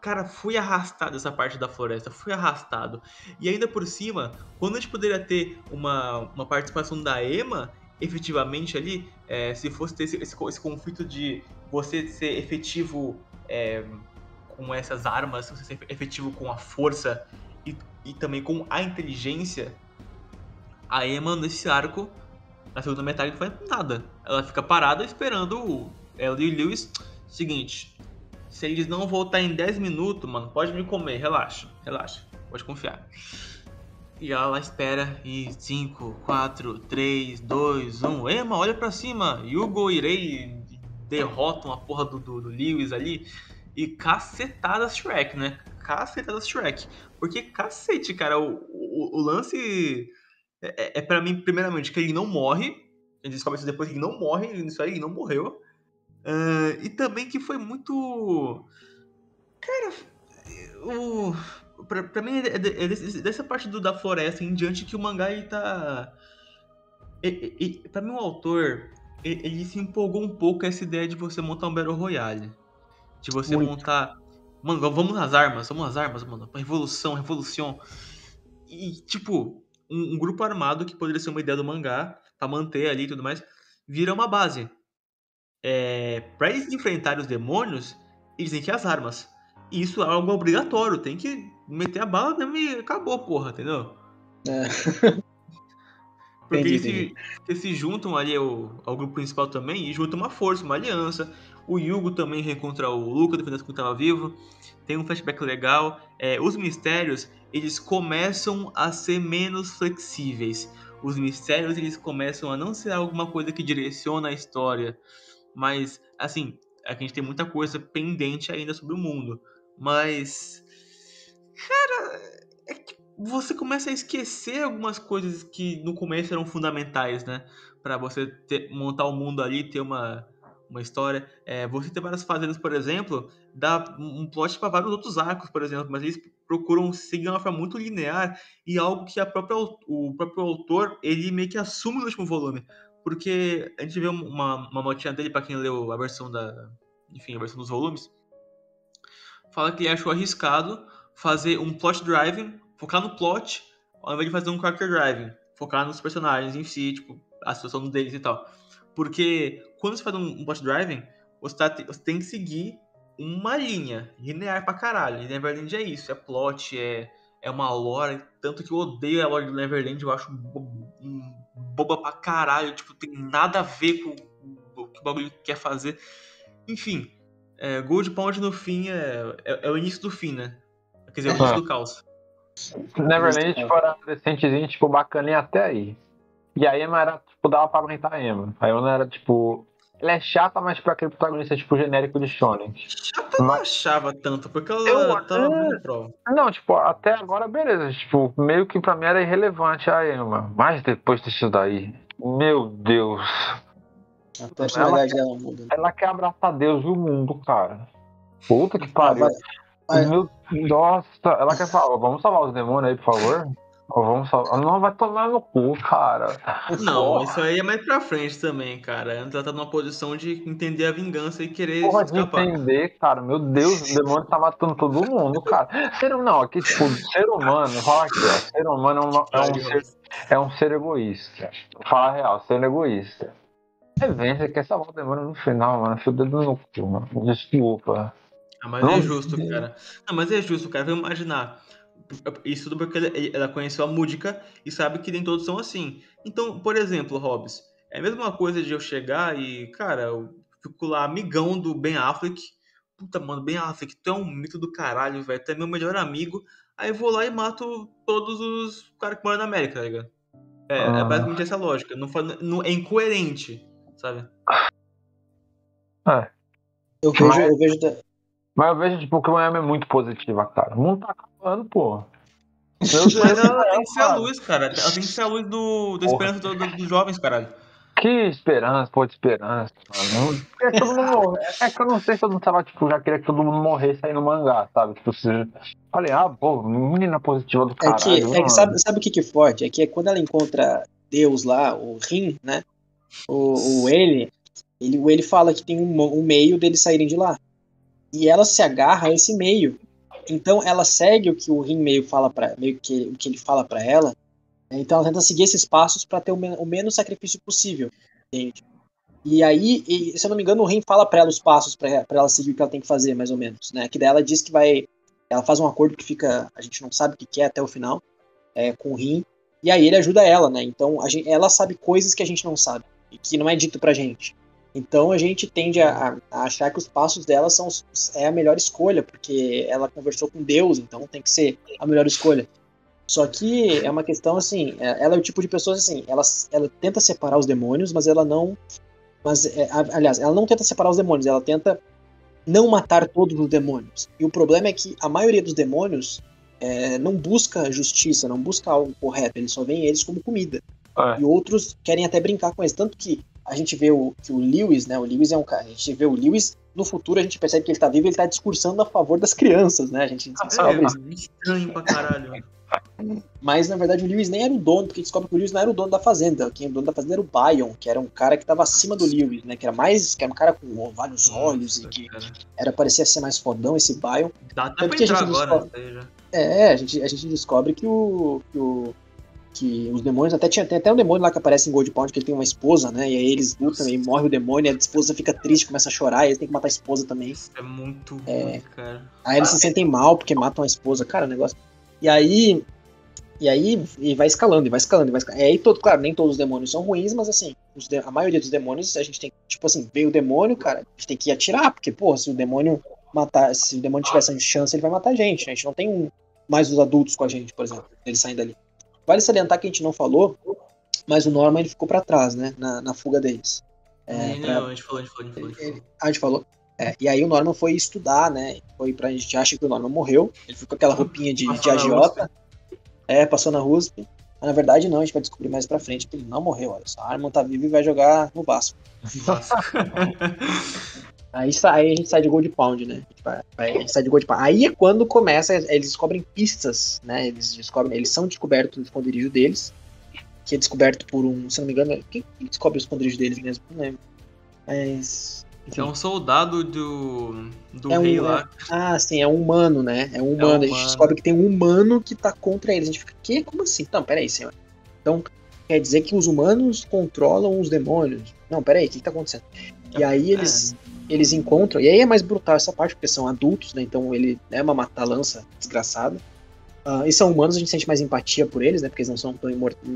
[SPEAKER 1] Cara, foi arrastado essa parte da floresta, foi arrastado. E ainda por cima, quando a gente poderia ter uma participação da Emma, efetivamente ali, se fosse ter esse conflito de você ser efetivo com essas armas, você ser efetivo com a força e também com a inteligência, a Emma nesse arco na segunda metade não faz nada. Ela fica parada esperando ela e o Lewis. Seguinte, se eles não voltar em 10 minutos, mano, pode me comer, relaxa, pode confiar. E ela lá espera e 5, 4, 3, 2, 1. Emma, olha pra cima. Hugo e Irei derrotam a porra do Lewis ali. E cacetadas Shrek, né? Cacetadas Shrek. Porque cacete, cara, o lance pra mim, primeiramente, que ele não morre. A gente descobre isso depois que ele não morre, isso aí ele não morreu. E também que foi muito. Cara, pra mim dessa parte da floresta em diante que o mangá ele tá. Pra mim, o autor ele se empolgou um pouco com essa ideia de você montar um Battle Royale. De você
[SPEAKER 3] Muito.
[SPEAKER 1] montar. Mano, vamos nas armas, mano. Revolução. E, tipo, um grupo armado que poderia ser uma ideia do mangá, pra manter ali e tudo mais, vira uma base. Pra eles enfrentarem os demônios, eles têm que ir às armas. E isso é algo obrigatório, tem que meter a bala mesmo e acabou, porra, entendeu? Porque
[SPEAKER 3] Entendi.
[SPEAKER 1] eles se juntam ali ao grupo principal também e juntam uma força, uma aliança. O Yugo também reencontra o Luca, defendendo que estava vivo. Tem um flashback legal. Os mistérios, eles começam a ser menos flexíveis. Os mistérios, eles começam a não ser alguma coisa que direciona a história. Mas, assim, a gente tem muita coisa pendente ainda sobre o mundo. Mas, cara, é que você começa a esquecer algumas coisas que no começo eram fundamentais, né? Pra você montar o mundo ali, ter uma história. Você ter várias fazendas, por exemplo, dá um plot para vários outros arcos, por exemplo, mas eles procuram seguir uma forma muito linear e algo que o próprio autor, ele meio que assume no último volume. Porque a gente vê uma notinha dele, para quem leu a versão a versão dos volumes, fala que ele achou arriscado fazer um plot driving, focar no plot, ao invés de fazer um character driving, focar nos personagens em si, tipo, a situação deles e tal. Porque quando você faz um plot driving, você tem que seguir uma linha linear pra caralho. E Neverland é isso, é plot, é uma lore. Tanto que eu odeio a lore do Neverland, eu acho boba pra caralho. Tipo, tem nada a ver com o que o bagulho quer fazer. Enfim, Gold Pond no fim é o início do fim, né? Quer dizer, é o início do caos.
[SPEAKER 2] Neverland, tipo, era adolescentezinho, tipo, bacaninha até aí. E a Emma era, tipo, dava pra aguentar a Emma. A Emma não era, tipo... Ela é chata, mas tipo, aquele protagonista, tipo, genérico de shonen.
[SPEAKER 1] Chata eu não achava tanto, porque ela tava muito prova.
[SPEAKER 2] Não, tipo, até agora, beleza. Tipo, meio que pra mim era irrelevante a Emma. Mas depois disso daí, meu Deus.
[SPEAKER 3] A personalidade dela muda.
[SPEAKER 2] Ela quer abraçar Deus e o mundo, cara. Puta que pariu. Nossa, ela quer falar, vamos salvar os demônios aí, por favor? Ou vamos salvar... Não, vai tomar no cu, cara.
[SPEAKER 1] Não, isso aí é mais pra frente também, cara. Antes ela tá numa posição de entender a vingança e querer
[SPEAKER 2] Porra,
[SPEAKER 1] escapar.
[SPEAKER 2] de entender, cara, meu Deus, o demônio tá matando todo mundo, cara. Não, aqui, tipo, ser humano, fala aqui, ó, ser humano é um ser egoísta. Fala a real, ser egoísta. Você quer salvar o demônio no final, mano, fio o dedo no cu, mano, desculpa.
[SPEAKER 1] Mas é justo, cara. Não, mas é justo, cara, vamos imaginar. Isso tudo porque ela conheceu a música e sabe que nem todos são assim. Então, por exemplo, Hobbs, é a mesma coisa de eu chegar e, cara, eu fico lá amigão do Ben Affleck. Puta, mano, Ben Affleck, tu é um mito do caralho, velho. Tu é meu melhor amigo. Aí eu vou lá e mato todos os caras que moram na América, tá ligado? É basicamente essa lógica. Não, é incoerente, sabe?
[SPEAKER 3] Eu vejo.
[SPEAKER 2] Mas eu vejo, tipo, que o Miami é muito positiva, cara. O mundo tá acabando, pô.
[SPEAKER 1] Mas ela tem que ser a luz, cara. Ela tem que ser a luz da esperança dos jovens, caralho.
[SPEAKER 2] Que esperança, pô, de esperança, mano. É que eu não sei se eu não tava, tipo, já queria que todo mundo morresse aí no mangá, sabe? Tipo, falei, pô, menina positiva do caralho.
[SPEAKER 3] É que sabe o que fode? É que quando ela encontra Deus lá, o Rin, né? O ele fala que tem um meio deles saírem de lá. E ela se agarra a esse meio. Então ela segue o que o Rin meio que o que ele fala pra ela. Então ela tenta seguir esses passos pra ter o menos sacrifício possível, entende? E aí, se eu não me engano, o Rin fala pra ela os passos pra ela seguir o que ela tem que fazer, mais ou menos, né? Que daí ela diz que ela faz um acordo que fica, a gente não sabe o que é até o final, com o Rin. E aí ele ajuda ela, né? Então ela sabe coisas que a gente não sabe e que não é dito pra gente. Então a gente tende a achar que os passos dela é a melhor escolha, porque ela conversou com Deus, então tem que ser a melhor escolha. Só que é uma questão assim, ela é o tipo de pessoa assim, ela tenta separar os demônios, mas ela não. Aliás, ela não tenta separar os demônios, ela tenta não matar todos os demônios. E o problema é que a maioria dos demônios não busca justiça, não busca algo correto, eles só veem eles como comida. E outros querem até brincar com eles, tanto que a gente vê que o Lewis, né? O Lewis é um cara. A gente vê o Lewis, no futuro a gente percebe que ele tá vivo e ele tá discursando a favor das crianças, né? A gente descobre isso.
[SPEAKER 1] Estranho pra caralho.
[SPEAKER 3] Mas na verdade o Lewis nem era o dono, porque descobre que o Lewis não era o dono da fazenda. Quem era o dono da fazenda era o Bion, que era um cara que tava acima do Lewis, né? Que era um cara com vários olhos e que parecia ser mais fodão, esse Bion.
[SPEAKER 1] Dá até pra entrar agora,
[SPEAKER 3] a gente descobre que os demônios, tem até um demônio lá que aparece em Gold Pond, que ele tem uma esposa, né? E aí eles lutam e morre o demônio, e a esposa fica triste, começa a chorar, e eles têm que matar a esposa também.
[SPEAKER 1] Isso é muito ruim, cara.
[SPEAKER 3] Aí eles se sentem mal porque matam a esposa, cara, o negócio. E aí vai escalando, e vai escalando. E aí, claro, nem todos os demônios são ruins, mas assim, a maioria dos demônios, a gente tem, tipo assim, veio o demônio, cara, a gente tem que atirar, porque, pô, se o demônio tivesse chance, ele vai matar a gente. A gente não tem mais os adultos com a gente, por exemplo, eles saem dali. Vale salientar que a gente não falou, mas o Norman ele ficou pra trás, né? Na fuga deles.
[SPEAKER 1] Não, a gente falou.
[SPEAKER 3] A gente falou. E aí o Norman foi estudar, né? A gente acha que o Norman morreu. Ele ficou com aquela roupinha de agiota. Passou na USP. Mas na verdade não, a gente vai descobrir mais pra frente que ele não morreu, olha só. A Armand tá vivo e vai jogar no Vasco.
[SPEAKER 1] Vasco.
[SPEAKER 3] Aí a gente sai de Gold Pound, né? A gente sai de Gold Pound. Aí é quando começa, eles descobrem pistas, né? Eles são descobertos no esconderijo deles, que é descoberto por um, se não me engano, quem descobre o esconderijo deles mesmo? Não lembro. Mas, enfim.
[SPEAKER 1] É um soldado do
[SPEAKER 3] um,
[SPEAKER 1] rei lá.
[SPEAKER 3] sim, é um humano, né? É um humano. A gente descobre que tem um humano que tá contra eles. A gente fica, que? Como assim? Não, peraí, senhor. Então, quer dizer que os humanos controlam os demônios? Não, peraí, o que tá acontecendo? E aí eles encontram, e aí é mais brutal essa parte, porque são adultos, né? Então ele é uma mata-lança desgraçada. E são humanos, a gente sente mais empatia por eles, né? Porque eles não são tão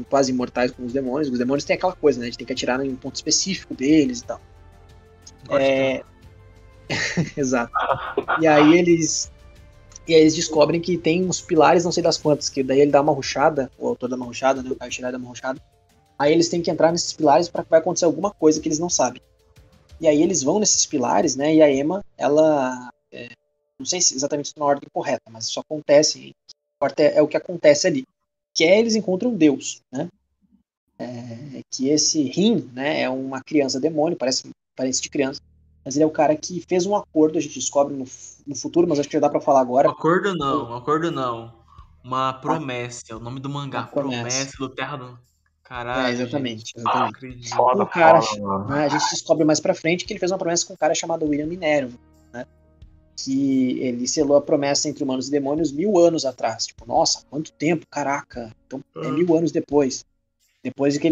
[SPEAKER 3] quase imortais como os demônios. Os demônios têm aquela coisa, né? A gente tem que atirar em um ponto específico deles e tal. Exato. E aí eles descobrem que tem uns pilares, não sei das quantas, que daí ele dá uma rushada, o autor dá uma rushada, né? O Caio Shirai dá uma rushada. Aí eles têm que entrar nesses pilares para que vai acontecer alguma coisa que eles não sabem. E aí eles vão nesses pilares, né? E a Emma, ela... não sei se exatamente na ordem correta, mas isso acontece. É o que acontece ali. Que é eles encontram Deus, né? Que esse Rin, né? É uma criança demônio, parece de criança. Mas ele é o cara que fez um acordo, a gente descobre no futuro, mas acho que já dá pra falar agora.
[SPEAKER 1] Acordo não. Uma promessa, é o nome do mangá. Promessa do Terra do... Caralho,
[SPEAKER 3] exatamente.
[SPEAKER 1] Não acredito.
[SPEAKER 2] Foda, mano.
[SPEAKER 3] Né, a gente descobre mais pra frente que ele fez uma promessa com um cara chamado William Minerva, né? Que ele selou a promessa entre humanos e demônios 1000 anos atrás. Tipo, nossa, quanto tempo, caraca. Então, 1000 anos depois. Depois que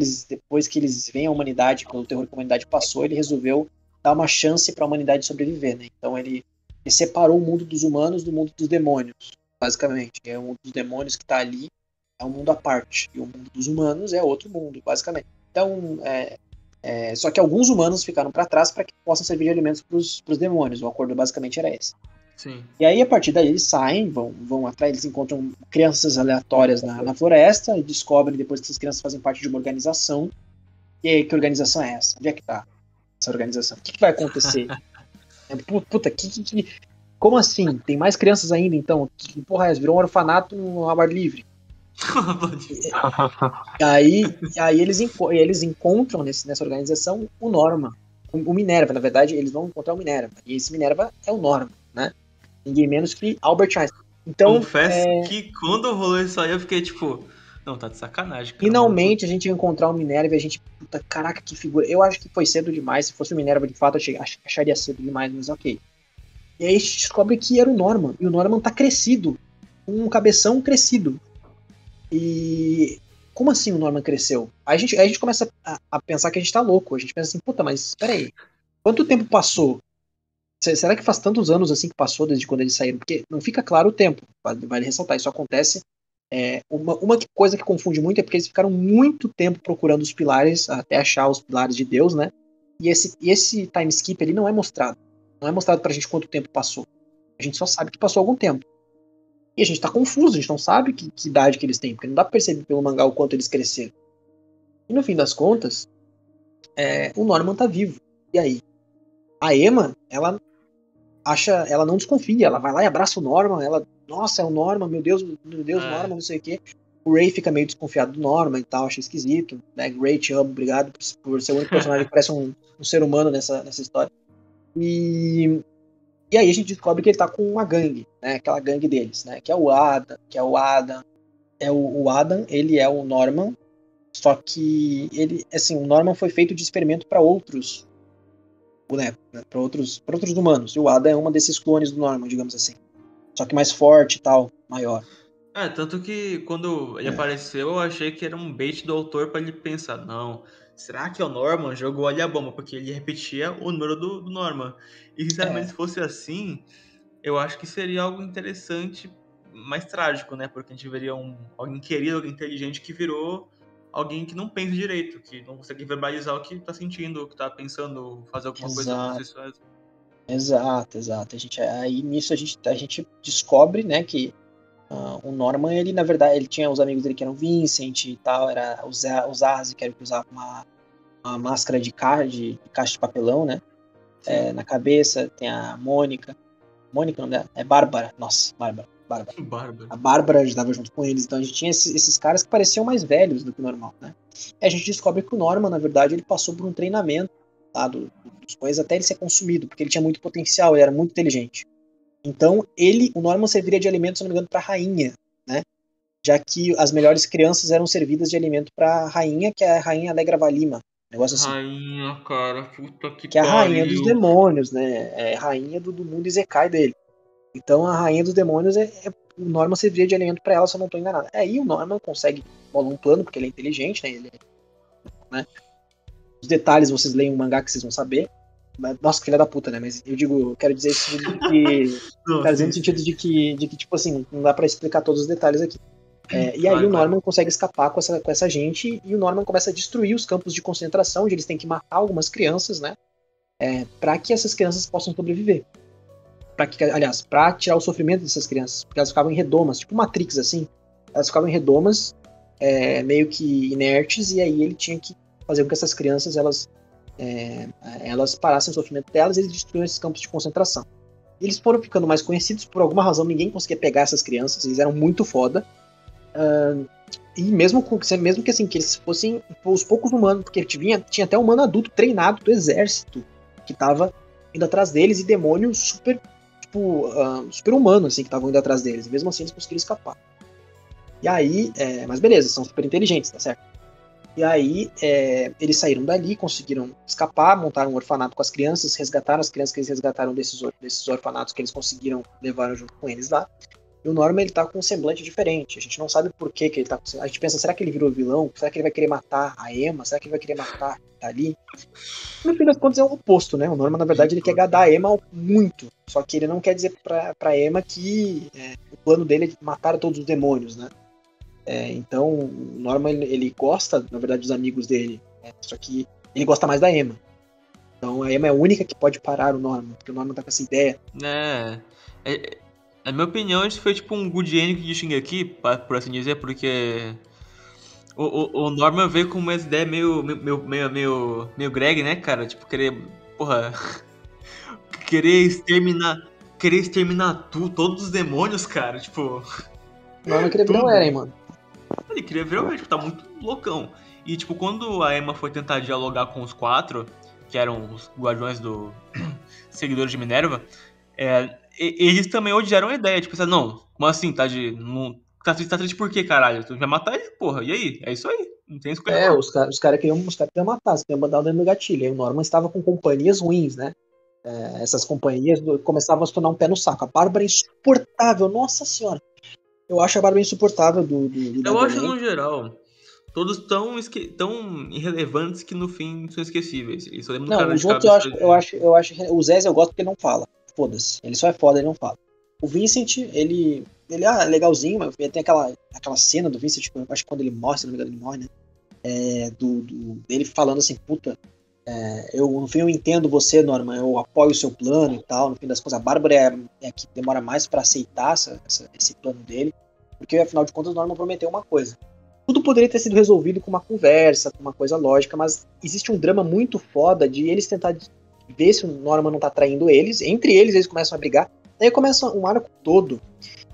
[SPEAKER 3] eles veem a humanidade, pelo terror que a humanidade passou, ele resolveu dar uma chance para a humanidade sobreviver, né? Então ele separou o mundo dos humanos do mundo dos demônios, basicamente. É o mundo dos demônios que está ali, é um mundo à parte. E o mundo dos humanos é outro mundo, basicamente. Então, só que alguns humanos ficaram para trás para que possam servir de alimentos para os demônios. O acordo basicamente era esse.
[SPEAKER 1] Sim.
[SPEAKER 3] E aí, a partir daí, eles saem, vão atrás, eles encontram crianças aleatórias na floresta e descobrem depois que essas crianças fazem parte de uma organização. E aí, que organização é essa? Onde é que tá essa organização? O que vai acontecer? Puta, como assim? Tem mais crianças ainda, então? Que porra é essa? Virou um orfanato ao ar livre. aí eles encontram nessa organização o Norma. O Minerva, na verdade, eles vão encontrar o Minerva. E esse Minerva é o Norma, né? Ninguém menos que Albert Einstein. Então,
[SPEAKER 1] confesso que quando rolou isso aí, eu fiquei tipo... Não, tá de sacanagem. Cara.
[SPEAKER 3] Finalmente a gente ia encontrar o Minerva e a gente... Puta, caraca, que figura. Eu acho que foi cedo demais. Se fosse o Minerva de fato, eu acharia cedo demais, mas ok. E aí a gente descobre que era o Norman. E o Norman tá crescido. Com um cabeção crescido. E... Como assim o Norman cresceu? Aí a gente começa a pensar que a gente tá louco. A gente pensa assim, puta, mas peraí. Quanto tempo passou? Será que faz tantos anos assim que passou desde quando eles saíram? Porque não fica claro o tempo. Vale ressaltar, isso acontece. Uma coisa que confunde muito é porque eles ficaram muito tempo procurando os pilares, até achar os pilares de Deus, né? E esse time skip ali não é mostrado. Não é mostrado pra gente quanto tempo passou. A gente só sabe que passou algum tempo. E a gente tá confuso, a gente não sabe que idade que eles têm, porque não dá pra perceber pelo mangá o quanto eles cresceram. E no fim das contas, o Norman tá vivo. E aí? A Emma, ela não desconfia, ela vai lá e abraça o Norman, nossa, é o Norman, meu Deus, Norman, não sei o quê. O Ray fica meio desconfiado do Norman e tal, acha esquisito, né? Ray, te amo, obrigado por ser o único personagem que parece um ser humano nessa história. E aí a gente descobre que ele tá com uma gangue, né? Aquela gangue deles, né? Que é o Adam. O Adam, ele é o Norman, só que ele, assim, o Norman foi feito de experimento para outros bonecos, né? Para outros humanos. E o Adam é uma desses clones do Norman, digamos assim. Só que mais forte e tal, maior.
[SPEAKER 1] Tanto que quando ele apareceu, eu achei que era um bait do autor pra ele pensar, não, será que é o Norman? Jogou ali a bomba, porque ele repetia o número do Norman. E sinceramente, se fosse assim, eu acho que seria algo interessante, mais trágico, né? Porque a gente veria alguém querido, alguém inteligente que virou alguém que não pensa direito, que não consegue verbalizar o que tá sentindo, o que tá pensando, fazer alguma coisa processual.
[SPEAKER 3] Exato. Aí nisso a gente descobre, né, que o Norman, ele na verdade, ele tinha os amigos dele que eram Vincent e tal, era o Zazi, que era o que usava uma máscara de caixa de papelão, né, na cabeça, tem a Mônica, o nome dela é Bárbara, nossa, Bárbara,
[SPEAKER 1] Bárbara.
[SPEAKER 3] A Bárbara estava junto com eles, então a gente tinha esses caras que pareciam mais velhos do que o normal, né? E a gente descobre que o Norman, na verdade, ele passou por um treinamento lá dos coisas até ele ser consumido, porque ele tinha muito potencial, ele era muito inteligente. Então, o Norman serviria de alimento, se não me engano, para a rainha, né? Já que as melhores crianças eram servidas de alimento para a rainha, que é a rainha Alegra Valima. Negócio assim.
[SPEAKER 1] Rainha, cara, puta que
[SPEAKER 3] Que é a rainha dos
[SPEAKER 1] pariu.
[SPEAKER 3] demônios, né? É a rainha do mundo Isekai dele. Então, a rainha dos demônios o Norman serviria de alimento para ela, se eu não estou enganado. Aí o Norman consegue bolar um plano, porque ele é inteligente, né? Os detalhes vocês leem o mangá que vocês vão saber. Nossa, filha da puta, né? Mas eu quero dizer isso de que.
[SPEAKER 1] Não,
[SPEAKER 3] Quero dizer
[SPEAKER 1] sim,
[SPEAKER 3] no sentido
[SPEAKER 1] sim.
[SPEAKER 3] de que, tipo assim, não dá pra explicar todos os detalhes aqui. E aí
[SPEAKER 1] Claro,
[SPEAKER 3] o
[SPEAKER 1] claro.
[SPEAKER 3] Norman consegue escapar com essa gente e o Norman começa a destruir os campos de concentração, onde eles têm que matar algumas crianças, né? Para que essas crianças possam sobreviver. Pra tirar o sofrimento dessas crianças. Porque elas ficavam em redomas, tipo Matrix, assim. Elas ficavam em redomas, meio que inertes, e aí ele tinha que fazer com que essas crianças elas parassem o sofrimento delas e eles destruíam esses campos de concentração. Eles foram ficando mais conhecidos, por alguma razão ninguém conseguia pegar essas crianças, eles eram muito foda. E mesmo que assim, que eles fossem os poucos humanos, porque tinha até humano adulto treinado do exército que tava indo atrás deles e demônios super humanos assim, que estavam indo atrás deles. E mesmo assim eles conseguiram escapar. E aí, mas beleza, são super inteligentes, tá certo? E aí, eles saíram dali, conseguiram escapar, montaram um orfanato com as crianças, resgataram as crianças que eles resgataram desses orfanatos que eles conseguiram levar junto com eles lá. E o Norman, ele tá com um semblante diferente. A gente não sabe por que ele tá com... A gente pensa, será que ele virou vilão? Será que ele vai querer matar a Emma? Será que ele vai querer matar ali? No fim das contas é o oposto, né? O Norman, na verdade, ele quer gadar a Emma muito. Só que ele não quer dizer pra Emma que o plano dele é matar todos os demônios, né? Então, o Norman, ele gosta, na verdade, dos amigos dele. Só que ele gosta mais da Emma. Então, a Emma é a única que pode parar o Norman, porque o Norman tá com essa ideia.
[SPEAKER 1] Na minha opinião, isso foi tipo um good ending de Shingeki, por assim dizer, porque o Norman veio com uma ideia meio Greg, né, cara? Tipo, porra, querer exterminar todos os demônios, cara, tipo,
[SPEAKER 3] O Norman queria virar o
[SPEAKER 1] tudo.
[SPEAKER 3] Eren, mano.
[SPEAKER 1] Ele queria ver o Eren, tipo, tá muito loucão. E, tipo, quando a Emma foi tentar dialogar com os 4, que eram os guardiões do seguidores de Minerva, eles também odiaram a ideia, tipo, não, como assim, tá triste por quê, caralho? Tu vai matar ele, porra, e aí? É isso aí, não tem escolha não.
[SPEAKER 3] Os caras queriam matar, queriam mandar o dedo no gatilho. Aí o Norman estava com companhias ruins, né? Essas companhias começavam a se tornar um pé no saco. A Bárbara é insuportável, nossa senhora. Eu acho a Bárbara insuportável do
[SPEAKER 1] Eu acho,
[SPEAKER 3] Neverland.
[SPEAKER 1] no geral, todos tão irrelevantes que no fim são esquecíveis. Eles só lembram do
[SPEAKER 3] Não,
[SPEAKER 1] cara
[SPEAKER 3] os
[SPEAKER 1] de
[SPEAKER 3] outros
[SPEAKER 1] cabeça.
[SPEAKER 3] eu acho. O Zez eu gosto porque ele não fala. Foda-se. Ele só é foda, ele não fala. O Vincent, ele é legalzinho, mas tem aquela cena do Vincent, eu acho que quando ele morre, se não me engano, ele morre, né? Dele falando assim, puta, no fim eu entendo você, Norman, eu apoio o seu plano e tal. No fim das contas, a Bárbara é a que demora mais pra aceitar esse plano dele, porque afinal de contas o Norman prometeu uma coisa. Tudo poderia ter sido resolvido com uma conversa, com uma coisa lógica, mas existe um drama muito foda de eles tentar ver se o Norman não tá traindo eles. Entre eles começam a brigar. Daí começa um arco todo.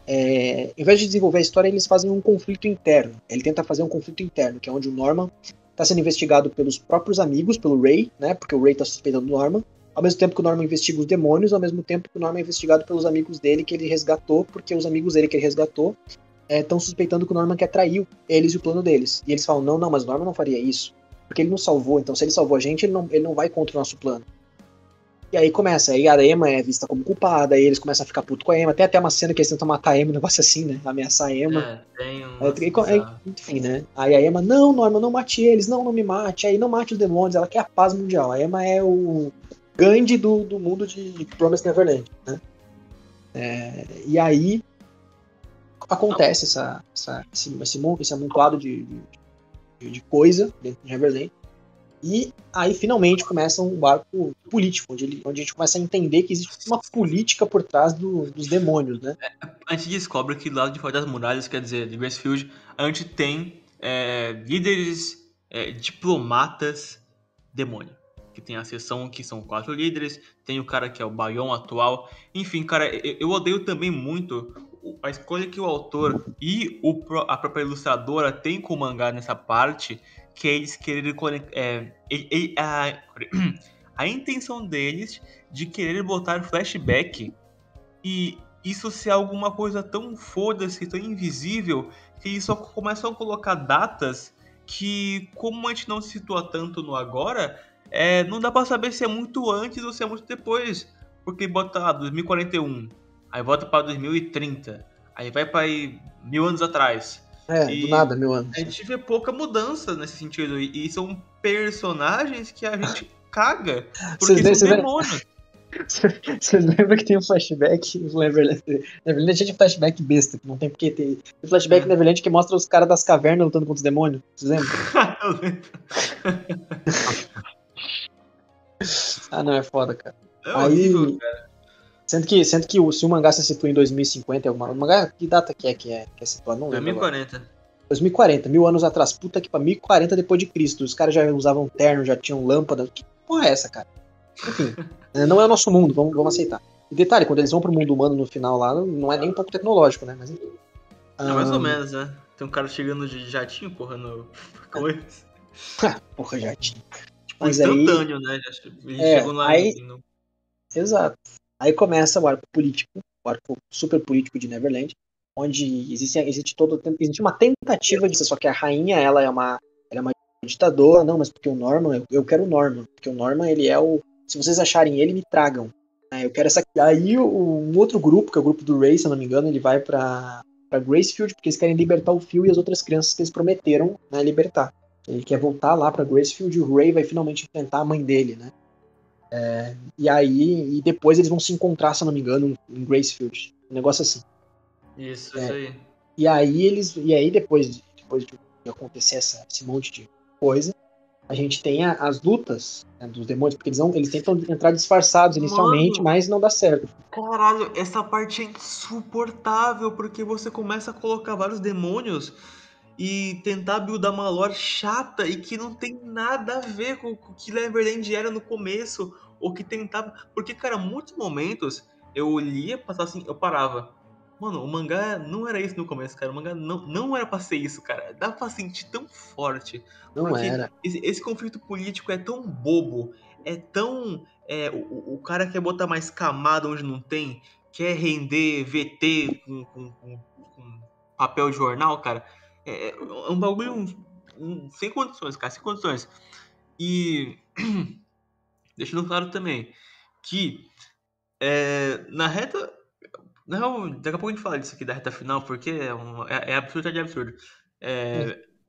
[SPEAKER 3] Em vez de desenvolver a história, eles fazem um conflito interno. Ele tenta fazer um conflito interno, que é onde o Norman está sendo investigado pelos próprios amigos, pelo Ray, né? Porque o Ray tá suspeitando do Norman. Ao mesmo tempo que o Norman investiga os demônios, ao mesmo tempo que o Norman é investigado pelos amigos dele que ele resgatou, porque os amigos dele que ele resgatou estão suspeitando que o Norman quer trair eles e o plano deles. E eles falam, não, mas o Norman não faria isso. Porque ele nos salvou, então se ele salvou a gente, ele não vai contra o nosso plano. E aí começa, aí a Emma é vista como culpada, aí eles começam a ficar puto com a Emma. Tem até uma cena que eles tentam matar a Emma, um negócio assim, né? Ameaçar a Emma.
[SPEAKER 1] Tem um lance bizarro.
[SPEAKER 3] Enfim, né? Aí a Emma, não, Norman, não mate eles, não me mate. Aí não mate os demônios, ela quer a paz mundial. A Emma é o Gandhi do mundo de Promised Neverland, né? E aí acontece esse amontoado de coisa dentro de Neverland. E aí finalmente começa um arco político, onde a gente começa a entender que existe uma política por trás dos demônios, né?
[SPEAKER 1] A gente descobre que do lado de fora das muralhas, quer dizer, de Gracefield, a gente tem líderes, diplomatas demônio. Que tem a seção que são 4 líderes, tem o cara que é o Bayon atual. Enfim, cara, eu odeio também muito a escolha que o autor e a própria ilustradora têm com o mangá nessa parte, que é eles quererem a intenção deles de querer botar flashback e isso ser alguma coisa tão foda-se, tão invisível, que eles só começam a colocar datas que, como a gente não se situa tanto no agora, não dá pra saber se é muito antes ou se é muito depois. Porque bota lá 2041, aí volta pra 2030, aí vai pra aí 1000 anos atrás.
[SPEAKER 3] Do nada, 1000 anos.
[SPEAKER 1] A gente vê pouca mudança nesse sentido. E são personagens que a gente caga, porque são demônios.
[SPEAKER 3] Vocês lembram que tem um flashback no Neverland? Neverland é cheio de flashback besta, que não tem porque ter. Tem flashback no Neverland que mostra os caras das cavernas lutando contra os demônios. Vocês lembram?
[SPEAKER 1] Eu lembro.
[SPEAKER 3] Não, é foda, cara.
[SPEAKER 1] É horrível, cara.
[SPEAKER 3] Sendo que se o mangá se situa em 2050, o mangá, que data que é situado? Não lembro.
[SPEAKER 1] 2040.
[SPEAKER 3] Agora. 2040, 1000 anos atrás. Puta que pariu, 1040 depois de Cristo. Os caras já usavam terno, já tinham lâmpada. Que porra é essa, cara? Enfim, não é o nosso mundo, vamos aceitar. E detalhe, quando eles vão pro mundo humano no final lá, não é nem um pouco tecnológico, né? Mas enfim.
[SPEAKER 1] Mais ou menos, né? Tem um cara chegando de jatinho, porra, no coisas.
[SPEAKER 3] Porra, jatinho.
[SPEAKER 1] Tipo, mas instantâneo, né? Ele chegou lá no...
[SPEAKER 3] Exato. Aí começa o arco político, o arco super político de Neverland, onde existe uma tentativa disso, só que a rainha, ela é uma ditadora, não, mas porque o Norman, eu quero o Norman, porque o Norman, ele é o... Se vocês acharem ele, me tragam. Eu quero essa... Aí um outro grupo, que é o grupo do Ray, se eu não me engano, ele vai pra Gracefield, porque eles querem libertar o Phil e as outras crianças que eles prometeram, né, libertar. Ele quer voltar lá pra Gracefield e o Ray vai finalmente enfrentar a mãe dele, né? E depois eles vão se encontrar, se eu não me engano, em Gracefield. Um negócio assim.
[SPEAKER 1] Isso aí.
[SPEAKER 3] E aí depois de acontecer esse monte de coisa, a gente tem as lutas, né, dos demônios, porque eles tentam entrar disfarçados inicialmente, mas não dá certo.
[SPEAKER 1] Caralho, essa parte é insuportável, porque você começa a colocar vários demônios e tentar buildar uma lore chata e que não tem nada a ver com o que Neverland era no começo, ou que tentava... Porque, cara, muitos momentos eu lia, passava assim, eu parava. Mano, o mangá não era isso no começo, cara. O mangá não era pra ser isso, cara. Dá pra sentir tão forte.
[SPEAKER 3] Não era.
[SPEAKER 1] Esse conflito político é tão bobo. É tão... o cara quer botar mais camada onde não tem. Quer render VT com papel de jornal, cara. É um bagulho sem condições, cara. Sem condições. E... deixando claro também que na reta... Não, daqui a pouco a gente fala disso aqui da reta final, porque é absurdo de absurdo.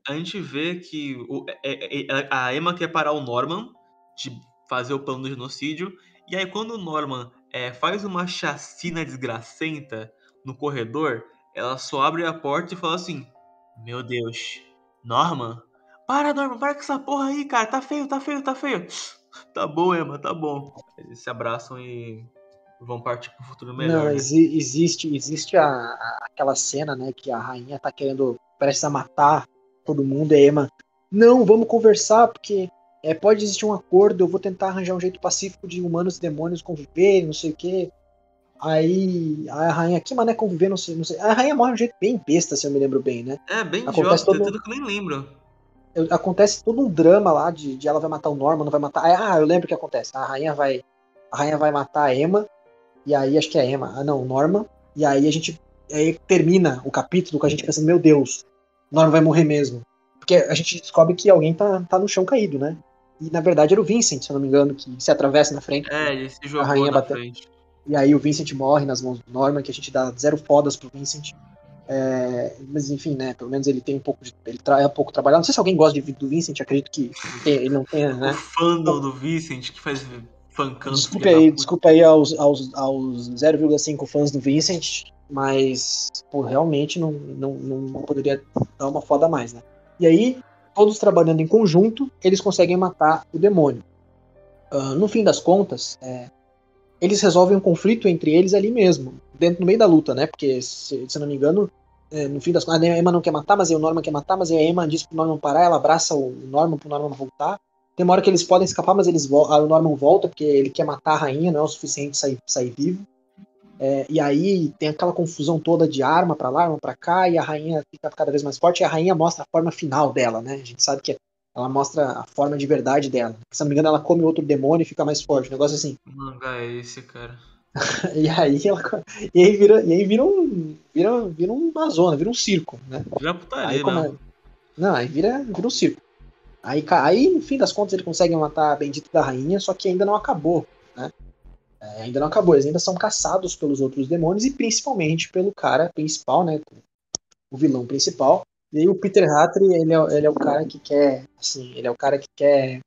[SPEAKER 1] A gente vê que a Emma quer parar o Norman de fazer o plano do genocídio, e aí quando o Norman faz uma chacina desgracenta no corredor, ela só abre a porta e fala assim: meu Deus, Norman? Para, Norman, para com essa porra aí, cara, tá feio, tá feio, tá feio. Tá bom, Emma, tá bom. Eles se abraçam e vão partir pro futuro melhor.
[SPEAKER 3] Não,
[SPEAKER 1] né?
[SPEAKER 3] existe aquela cena, né, que a rainha tá querendo, prestes a matar todo mundo, e a Emma, não, vamos conversar, porque pode existir um acordo, eu vou tentar arranjar um jeito pacífico de humanos e demônios conviverem, não sei o quê. Aí a rainha, que mané conviver, não sei. A rainha morre de um jeito bem besta, se eu me lembro bem, né?
[SPEAKER 1] Bem
[SPEAKER 3] acontece
[SPEAKER 1] idiota, tudo que eu nem lembro.
[SPEAKER 3] Acontece todo um drama lá de ela vai matar o Norman, não vai matar. Eu lembro o que acontece. A rainha vai matar a Emma, e aí acho que é a Emma, o Norman, e aí aí termina o capítulo com a gente pensando, meu Deus, o Norman vai morrer mesmo. Porque a gente descobre que alguém tá no chão caído, né? E na verdade era o Vincent, se eu não me engano, que se atravessa na frente.
[SPEAKER 1] Ele se jogou
[SPEAKER 3] a rainha
[SPEAKER 1] na frente.
[SPEAKER 3] E aí o Vincent morre nas mãos do Norman, que a gente dá 0 fodas pro Vincent. Mas enfim, né? Pelo menos ele tem um pouco ele é um pouco trabalhado. Não sei se alguém gosta do Vincent, acredito que ele não tenha, né?
[SPEAKER 1] O fandom do Vincent que faz fancam.
[SPEAKER 3] Desculpa aí aos 0,5 fãs do Vincent, mas realmente não poderia dar uma foda a mais, né? E aí, todos trabalhando em conjunto, eles conseguem matar o demônio. No fim das contas, eles resolvem um conflito entre eles ali mesmo, no meio da luta, né? Porque, se não me engano, no fim das contas, a Emma não quer matar, mas aí o Norman quer matar, mas aí a Emma diz pro Norman parar, ela abraça o Norman pro Norman voltar. Tem uma hora que eles podem escapar, mas o Norman volta, porque ele quer matar a rainha, não é o suficiente sair vivo. E aí tem aquela confusão toda de arma pra lá, arma pra cá, e a rainha fica cada vez mais forte, e a rainha mostra a forma final dela, né? A gente sabe que ela mostra a forma de verdade dela. Se não me engano, ela come outro demônio e fica mais forte, um negócio assim.
[SPEAKER 1] Que mangá é esse, cara?
[SPEAKER 3] E aí vira uma zona, vira um circo, né?
[SPEAKER 1] Já
[SPEAKER 3] Aí
[SPEAKER 1] putaria
[SPEAKER 3] como
[SPEAKER 1] mesmo.
[SPEAKER 3] Não, aí vira um circo. Aí, no fim das contas, ele consegue matar a bendita da rainha, só que ainda não acabou, né? Ainda não acabou, eles ainda são caçados pelos outros demônios e principalmente pelo cara principal, né? O vilão principal. E aí o Peter Hatter, ele é o cara que quer, assim, ele é o cara que quer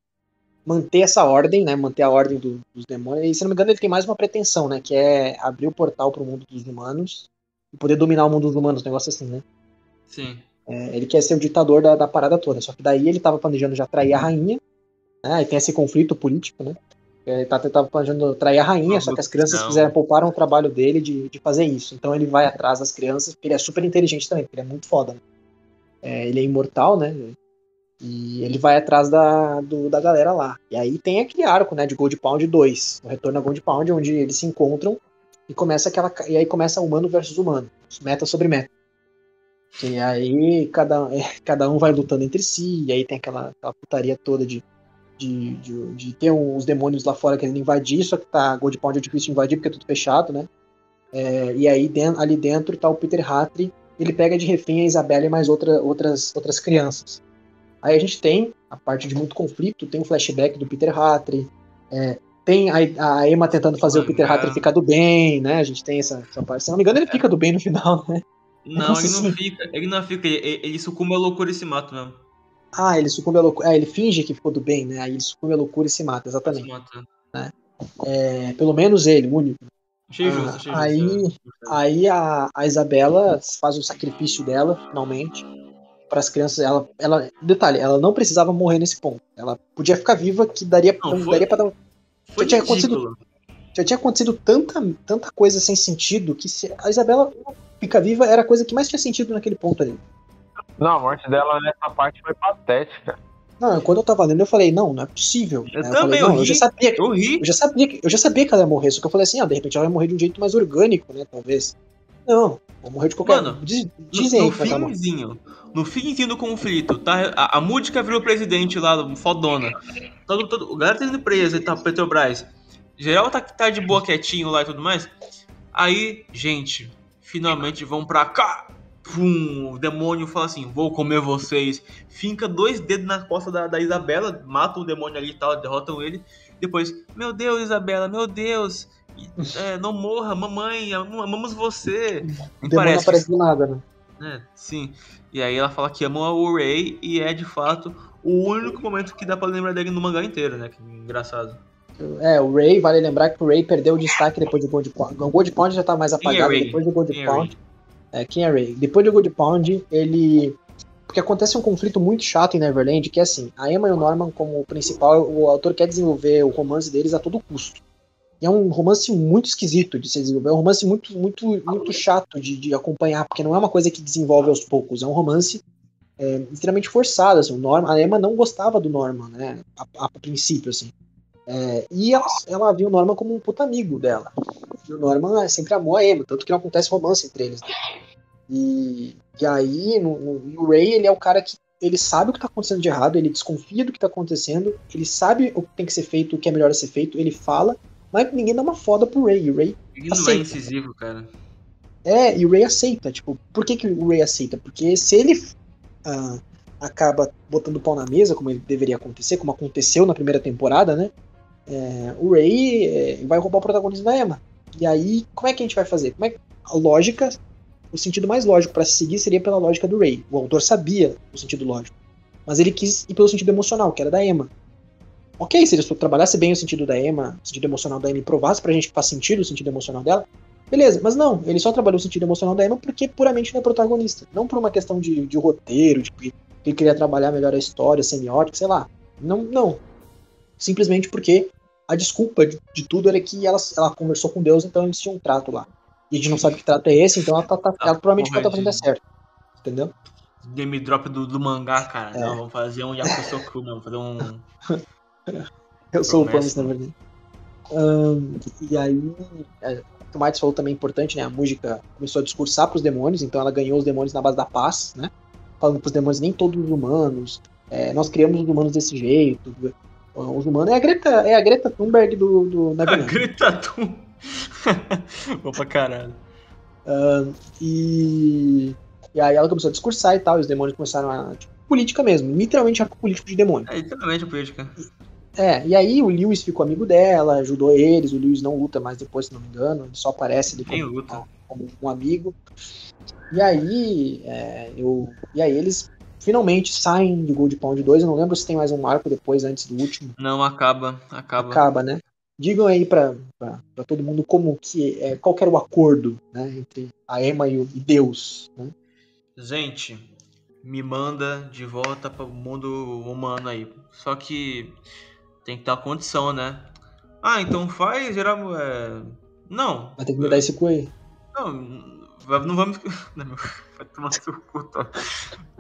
[SPEAKER 3] manter essa ordem, né? Manter a ordem dos demônios. E se não me engano, ele tem mais uma pretensão, né? Que é abrir o portal para o mundo dos humanos e poder dominar o mundo dos humanos, um negócio assim, né?
[SPEAKER 1] Sim.
[SPEAKER 3] Ele quer ser o ditador da parada toda. Só que daí ele tava planejando já trair a rainha, né? E tem esse conflito político, né? Ele tava planejando trair a rainha, só que as crianças pouparam o trabalho dele de fazer isso. Então ele vai atrás das crianças, porque ele é super inteligente também, porque ele é muito foda, né? Ele é imortal, né? E ele vai atrás da galera lá. E aí tem aquele arco, né, de Gold Pound 2, o retorno a Gold Pound, onde eles se encontram e aí começa humano versus humano, meta sobre meta. E aí cada um vai lutando entre si, e aí tem aquela putaria toda de ter uns demônios lá fora querendo invadir, só que tá Gold Pound é difícil de invadir porque é tudo fechado, né? E aí ali dentro tá o Peter Hatter, ele pega de refém a Isabela e mais outras crianças. Aí a gente tem a parte de muito conflito, tem o flashback do Peter Hatter, tem a Emma tentando fazer o Peter Hatter ficar do bem, né? A gente tem essa parte. Se não me engano, ele fica do bem no final, né?
[SPEAKER 1] Não, ele não fica, ele sucumbe à loucura e se mata mesmo.
[SPEAKER 3] Ele sucumbe à loucura. Ele finge que ficou do bem, né? Aí ele sucumbe à loucura e se mata, exatamente.
[SPEAKER 1] Se mata.
[SPEAKER 3] Né? Pelo menos ele, o único.
[SPEAKER 1] Achei justo.
[SPEAKER 3] Aí a Isabela faz o sacrifício dela, finalmente, para as crianças. Detalhe, ela não precisava morrer nesse ponto. Ela podia ficar viva, que daria para dar.
[SPEAKER 1] Foi ridículo.
[SPEAKER 3] Já tinha acontecido tanta coisa sem sentido que se a Isabela fica viva era a coisa que mais tinha sentido naquele ponto ali.
[SPEAKER 2] Não, a morte dela nessa parte foi patética.
[SPEAKER 3] Não, quando eu tava lendo, eu falei, não é possível.
[SPEAKER 1] Eu também,
[SPEAKER 3] eu já sabia que ela ia morrer, só que eu falei assim, de repente ela vai morrer de um jeito mais orgânico, né, talvez. Não, vai morrer de qualquer...
[SPEAKER 1] Mano,
[SPEAKER 3] dizem
[SPEAKER 1] no finzinho do conflito, tá? A Múdica virou presidente lá, fodona. O galera tá indo preso, tá, Petrobras. Geral tá de boa, quietinho lá e tudo mais. Aí, gente, finalmente vão pra cá. Pum, o demônio fala assim, vou comer vocês. Finca 2 dedos na costa da Isabela, matam o demônio ali e tal, derrotam ele. Depois, meu Deus, Isabela, meu Deus, não morra, mamãe, amamos você.
[SPEAKER 3] O demônio não aparece do nada,
[SPEAKER 1] né? Sim. E aí ela fala que ama o Ray e é, de fato, o único momento que dá pra lembrar dele no mangá inteiro, né? Que engraçado.
[SPEAKER 3] O Ray, vale lembrar que o Ray perdeu o destaque depois do Gold Pound. O Gold Pound já tá mais apagado depois do Gold Pound. Quem é Ray? Depois do Gold Pound, ele... Porque acontece um conflito muito chato em Neverland, que é assim, a Emma e o Norman como principal, o autor quer desenvolver o romance deles a todo custo. E é um romance muito esquisito de se desenvolver, é um romance muito, muito, muito chato de acompanhar, porque não é uma coisa que desenvolve aos poucos, é um romance extremamente forçado, assim, a Emma não gostava do Norman, né, a princípio, assim. E ela viu o Norman como um puta amigo dela. E o Norman sempre amou a Emma, tanto que não acontece romance entre eles. E aí, o Ray, ele é o cara que ele sabe o que tá acontecendo de errado, ele desconfia do que tá acontecendo, ele sabe o que tem que ser feito, o que é melhor a ser feito, ele fala, mas ninguém dá uma foda pro Ray. O Ray
[SPEAKER 1] ele
[SPEAKER 3] aceita.
[SPEAKER 1] Não é incisivo, cara.
[SPEAKER 3] E o Ray aceita. Tipo, por que o Ray aceita? Porque se ele acaba botando o pau na mesa, como ele deveria acontecer, como aconteceu na primeira temporada, né? O Ray vai roubar o protagonismo da Emma. E aí, como é que a gente vai fazer? A lógica, o sentido mais lógico para se seguir seria pela lógica do Ray. O autor sabia o sentido lógico, mas ele quis ir pelo sentido emocional, que era da Emma. Ok, se ele trabalhasse bem o sentido da Emma, o sentido emocional da Emma, e provasse pra gente que faz sentido o sentido emocional dela, beleza, mas não, ele só trabalhou o sentido emocional da Emma porque puramente não é protagonista, não por uma questão de roteiro, de que ele queria trabalhar melhor a história, semiótica, sei lá. Não. Simplesmente porque a desculpa de tudo era que ela conversou com Deus, então eles tinham um trato lá. E a gente não sabe que trato é esse, então ela provavelmente o que ela tá fazendo é certo. Entendeu?
[SPEAKER 1] Game drop do mangá, cara. Não, vamos fazer um Yakusoku, não. Vamos fazer um...
[SPEAKER 3] Eu sou o Promise, na verdade. E aí... o Martins falou também importante, né? A música começou a discursar pros demônios, então ela ganhou os demônios na base da paz, né? Falando pros demônios, nem todos os humanos, nós criamos os humanos desse jeito. Os humanos é a Greta Thunberg do
[SPEAKER 1] A
[SPEAKER 3] Neverland.
[SPEAKER 1] Greta Thunberg. Vou pra caralho.
[SPEAKER 3] E aí ela começou a discursar e tal, e os demônios começaram a. Tipo, política mesmo, literalmente arco político de demônio.
[SPEAKER 1] É literalmente a política.
[SPEAKER 3] E aí o Lewis ficou amigo dela, ajudou eles, o Lewis não luta mais depois, se não me engano, ele só aparece ali como um amigo. E aí, eles finalmente saem de Gold Pound 2, eu não lembro se tem mais um arco depois, antes do último.
[SPEAKER 1] Não, acaba.
[SPEAKER 3] Acaba, né? Digam aí pra todo mundo qual que era o acordo, né, entre a Emma e Deus, né?
[SPEAKER 1] Gente, me manda de volta pro mundo humano aí. Só que tem que ter uma condição, né? Então faz geral. Não.
[SPEAKER 3] Vai ter que me dar esse cu aí.
[SPEAKER 1] Não vamos. Não, vai tomar seu cu, tá?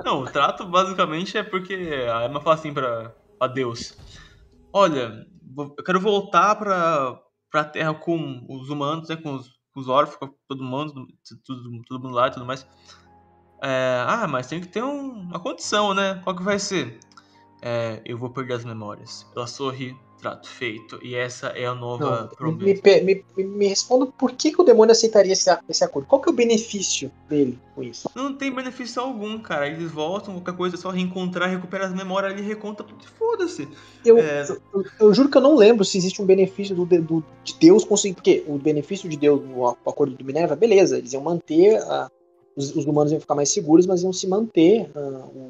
[SPEAKER 1] Não, o trato basicamente é porque a Emma fala assim pra Deus: olha, eu quero voltar pra Terra com os humanos, né? Com os órfãos, com todo mundo lá e tudo mais. Mas tem que ter uma condição, né? Qual que vai ser? Eu vou perder as memórias. Ela sorri, trato feito. E essa é a nova promessa.
[SPEAKER 3] Me responda por que o demônio aceitaria esse acordo. Qual que é o benefício dele com isso?
[SPEAKER 1] Não tem benefício algum, cara. Eles voltam, qualquer coisa é só reencontrar, recuperar as memórias ali, reconta tudo. Foda-se.
[SPEAKER 3] Eu juro que eu não lembro se existe um benefício de Deus conseguir. Porque o benefício de Deus no acordo do Minerva, beleza, eles iam manter. Os humanos iam ficar mais seguros, mas iam se manter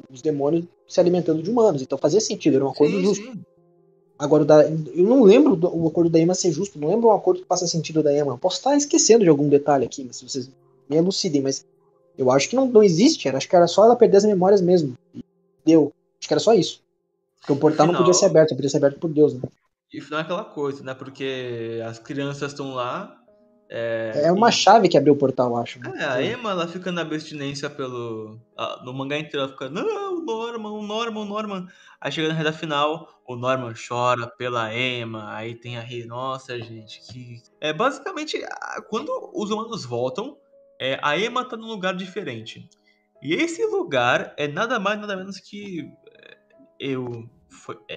[SPEAKER 3] os demônios se alimentando de humanos. Então fazia sentido, era um acordo justo. Sim. Agora, eu não lembro o acordo da Emma ser justo, não lembro um acordo que faça sentido da Emma. Posso estar esquecendo de algum detalhe aqui, mas se vocês me elucidem, mas eu acho que não existe, acho que era só ela perder as memórias mesmo. Deu. Acho que era só isso. Porque o portal não podia ser aberto, podia ser aberto por Deus, né?
[SPEAKER 1] E no final é aquela coisa, né? Porque as crianças estão lá.
[SPEAKER 3] É uma chave que abriu o portal, eu acho. Né?
[SPEAKER 1] A Emma, ela fica na abstinência no mangá inteiro, ela fica, não, o Norman. Aí chega na reta final, o Norman chora pela Emma, aí tem a nossa, gente, que... basicamente, quando os humanos voltam, a Emma tá num lugar diferente. E esse lugar é nada mais, nada menos que...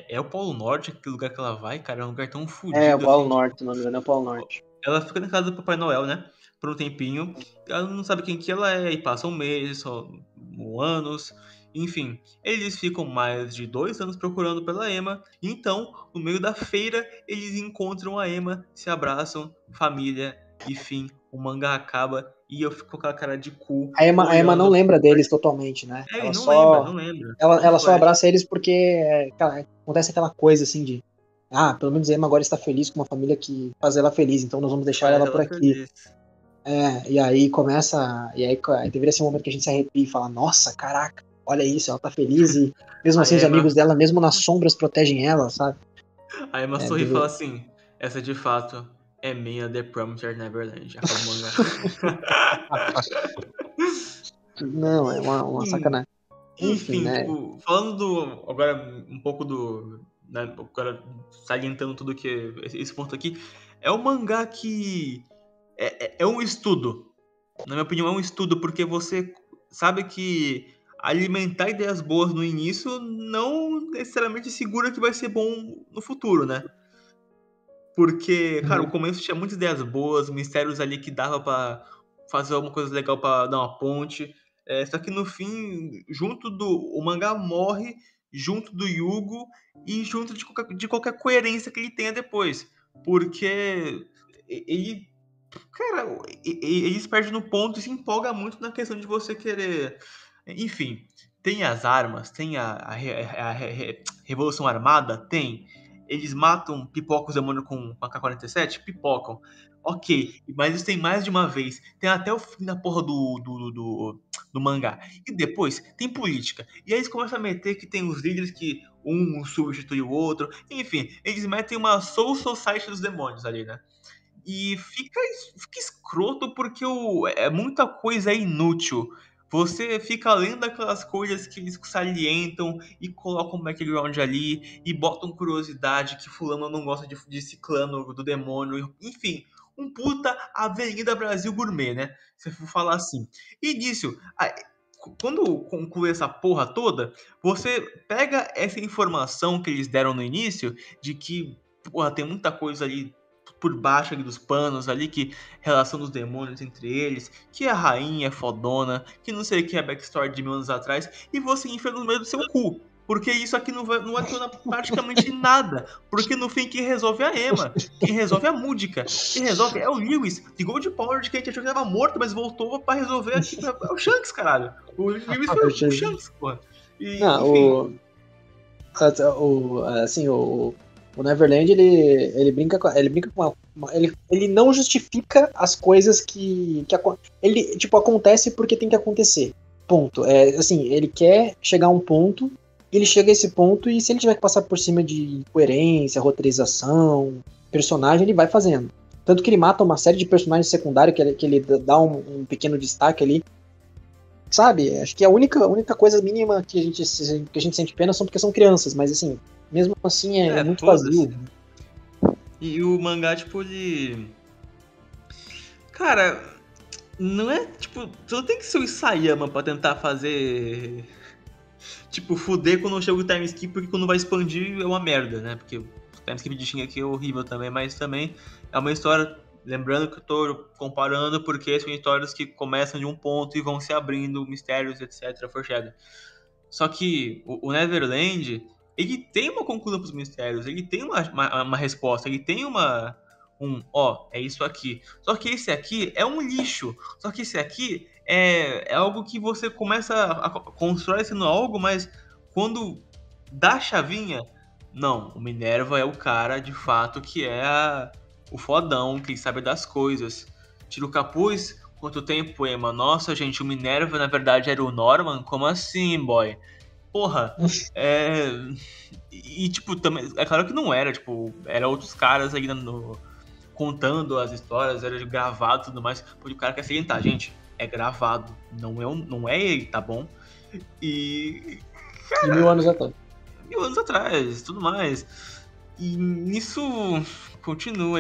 [SPEAKER 1] É o Polo Norte, aquele lugar que ela vai, cara, é um lugar tão fodido.
[SPEAKER 3] É o Polo Norte, não me engano, é o Polo Norte.
[SPEAKER 1] Ela fica na casa do Papai Noel, né? Por um tempinho. Ela não sabe quem que ela é, e passam meses, anos. Enfim, eles ficam mais de 2 anos procurando pela Emma. E então, no meio da feira, eles encontram a Emma, se abraçam, família, e fim, o mangá acaba. E eu fico com aquela cara de cu.
[SPEAKER 3] A Emma não lembra deles totalmente, né?
[SPEAKER 1] Ela não lembra.
[SPEAKER 3] Ela só abraça eles porque acontece aquela coisa assim de pelo menos a Emma agora está feliz com uma família que faz ela feliz, então nós vamos deixar ela por aqui. Feliz. E aí começa. E aí deveria ser um momento que a gente se arrepia e fala, nossa, caraca, olha isso, ela tá feliz e mesmo assim os amigos dela, mesmo nas sombras, protegem ela, sabe?
[SPEAKER 1] A Emma sorri e fala assim, essa de fato é minha The Promised Neverland. Acaba o mangá.
[SPEAKER 3] Não, é uma sacanagem.
[SPEAKER 1] Enfim, né? Tipo, falando agora um pouco né, agora salientando tudo que esse ponto aqui, é um mangá que é um estudo. Na minha opinião, é um estudo, porque você sabe que alimentar ideias boas no início não necessariamente segura que vai ser bom no futuro, né? Porque, cara, o começo tinha muitas ideias boas, mistérios ali que dava pra fazer alguma coisa legal pra dar uma ponte. Só que no fim, o mangá morre junto do Yugo e junto de qualquer coerência que ele tenha depois. Porque ele. Cara, ele se perde no ponto e se empolga muito na questão de você querer. Enfim, tem as armas, tem a Revolução Armada, tem. Eles matam, pipocam os demônios com a K-47? Pipocam. Ok, mas isso tem mais de uma vez. Tem até o fim da porra do mangá. E depois tem política. E aí eles começam a meter que tem os líderes que um substitui o outro. Enfim, eles metem uma Soul Society dos demônios ali, né? E fica escroto porque é muita coisa inútil. Você fica lendo aquelas coisas que eles salientam e colocam um background ali e botam curiosidade que fulano não gosta de ciclano do demônio. Enfim, um puta Avenida Brasil Gourmet, né? Se eu for falar assim. E nisso, quando conclui essa porra toda, você pega essa informação que eles deram no início, de que, porra, tem muita coisa ali por baixo ali dos panos ali, que relação dos demônios entre eles, que a rainha é fodona, que não sei o que é backstory de 1000 anos atrás, e você enfia no meio do seu cu. Porque isso aqui não adiciona praticamente nada. Porque no fim quem resolve é a Emma, quem resolve é a Múdica, quem resolve é o Lewis, de Gold Power, de que a gente achou que tava morto, mas voltou pra resolver aqui. É o Shanks, caralho. O Lewis foi o Shanks, porra. E, enfim.
[SPEAKER 3] O Neverland, ele brinca com ele não justifica as coisas que ele, tipo, acontece porque tem que acontecer. Ponto. Assim, ele quer chegar a um ponto, ele chega a esse ponto, e se ele tiver que passar por cima de coerência, roteirização, personagem, ele vai fazendo. Tanto que ele mata uma série de personagens secundários que ele dá um pequeno destaque ali. Sabe? Acho que a única coisa mínima que a gente sente pena são porque são crianças, mas assim, mesmo assim é muito vazio.
[SPEAKER 1] E o mangá, tipo, ele... Cara, não é, tipo... Tu não tem que ser o Isayama pra tentar fazer... Tipo, fuder quando chega o time skip, porque quando vai expandir é uma merda, né? Porque o time skip de Shin aqui é horrível também, mas também é uma história... Lembrando que eu tô comparando porque são histórias que começam de um ponto e vão se abrindo, mistérios, etc, foreshadow. Só que o Neverland, ele tem uma conclusão pros mistérios, ele tem uma resposta, ele tem é isso aqui. Só que esse aqui é um lixo. Só que esse aqui é algo que você começa a constrói sendo algo, mas quando dá a chavinha, não, o Minerva é o cara de fato que é o fodão, que sabe das coisas. Tira o capuz, quanto tempo, Emma? Nossa, gente, o Minerva na verdade era o Norman? Como assim, boy? Porra, E, tipo, também. É claro que não era, tipo, era outros caras aí contando as histórias, era gravado e tudo mais. Porque o cara quer salientar, gente, é gravado, não é ele, tá bom? E.
[SPEAKER 3] Cara, 1000 anos atrás.
[SPEAKER 1] 1000 anos atrás, tudo mais. E nisso continua.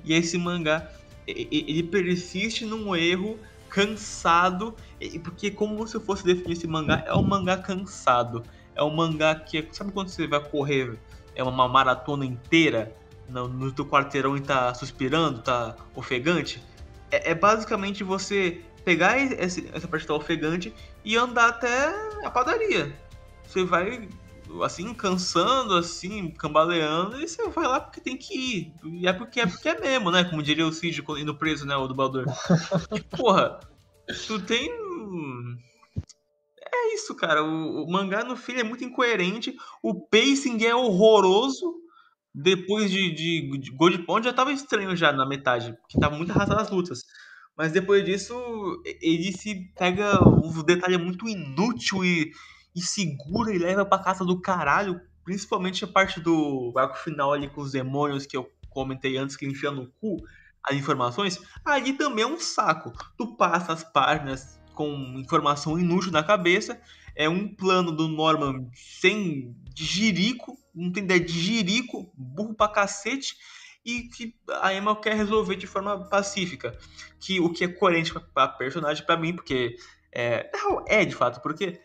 [SPEAKER 1] E esse mangá, ele persiste num erro cansado, porque como você fosse definir esse mangá, é um mangá cansado. É um mangá que, sabe quando você vai correr uma maratona inteira no teu quarteirão e tá suspirando, tá ofegante? É basicamente você pegar essa parte que tá ofegante e andar até a padaria. Você vai assim, cansando, assim, cambaleando, e você vai lá porque tem que ir. E é porque é mesmo, né? Como diria o Cid indo preso, né? O dublador. E, porra, tu tem... É isso, cara. O mangá, no fim, é muito incoerente. O pacing é horroroso. Depois de Gold Pond já tava estranho já na metade, porque tava muito arrastado as lutas. Mas depois disso, ele se pega um detalhe muito inútil e segura e leva pra casa do caralho. Principalmente a parte do arco final ali com os demônios que eu comentei antes, que enfia no cu as informações. Ali também é um saco. Tu passa as páginas com informação inútil na cabeça. É um plano do Norman sem jirico, não tem ideia de jirico, burro pra cacete, e que a Emma quer resolver de forma pacífica. Que o que é coerente pra personagem pra mim, porque de fato, porque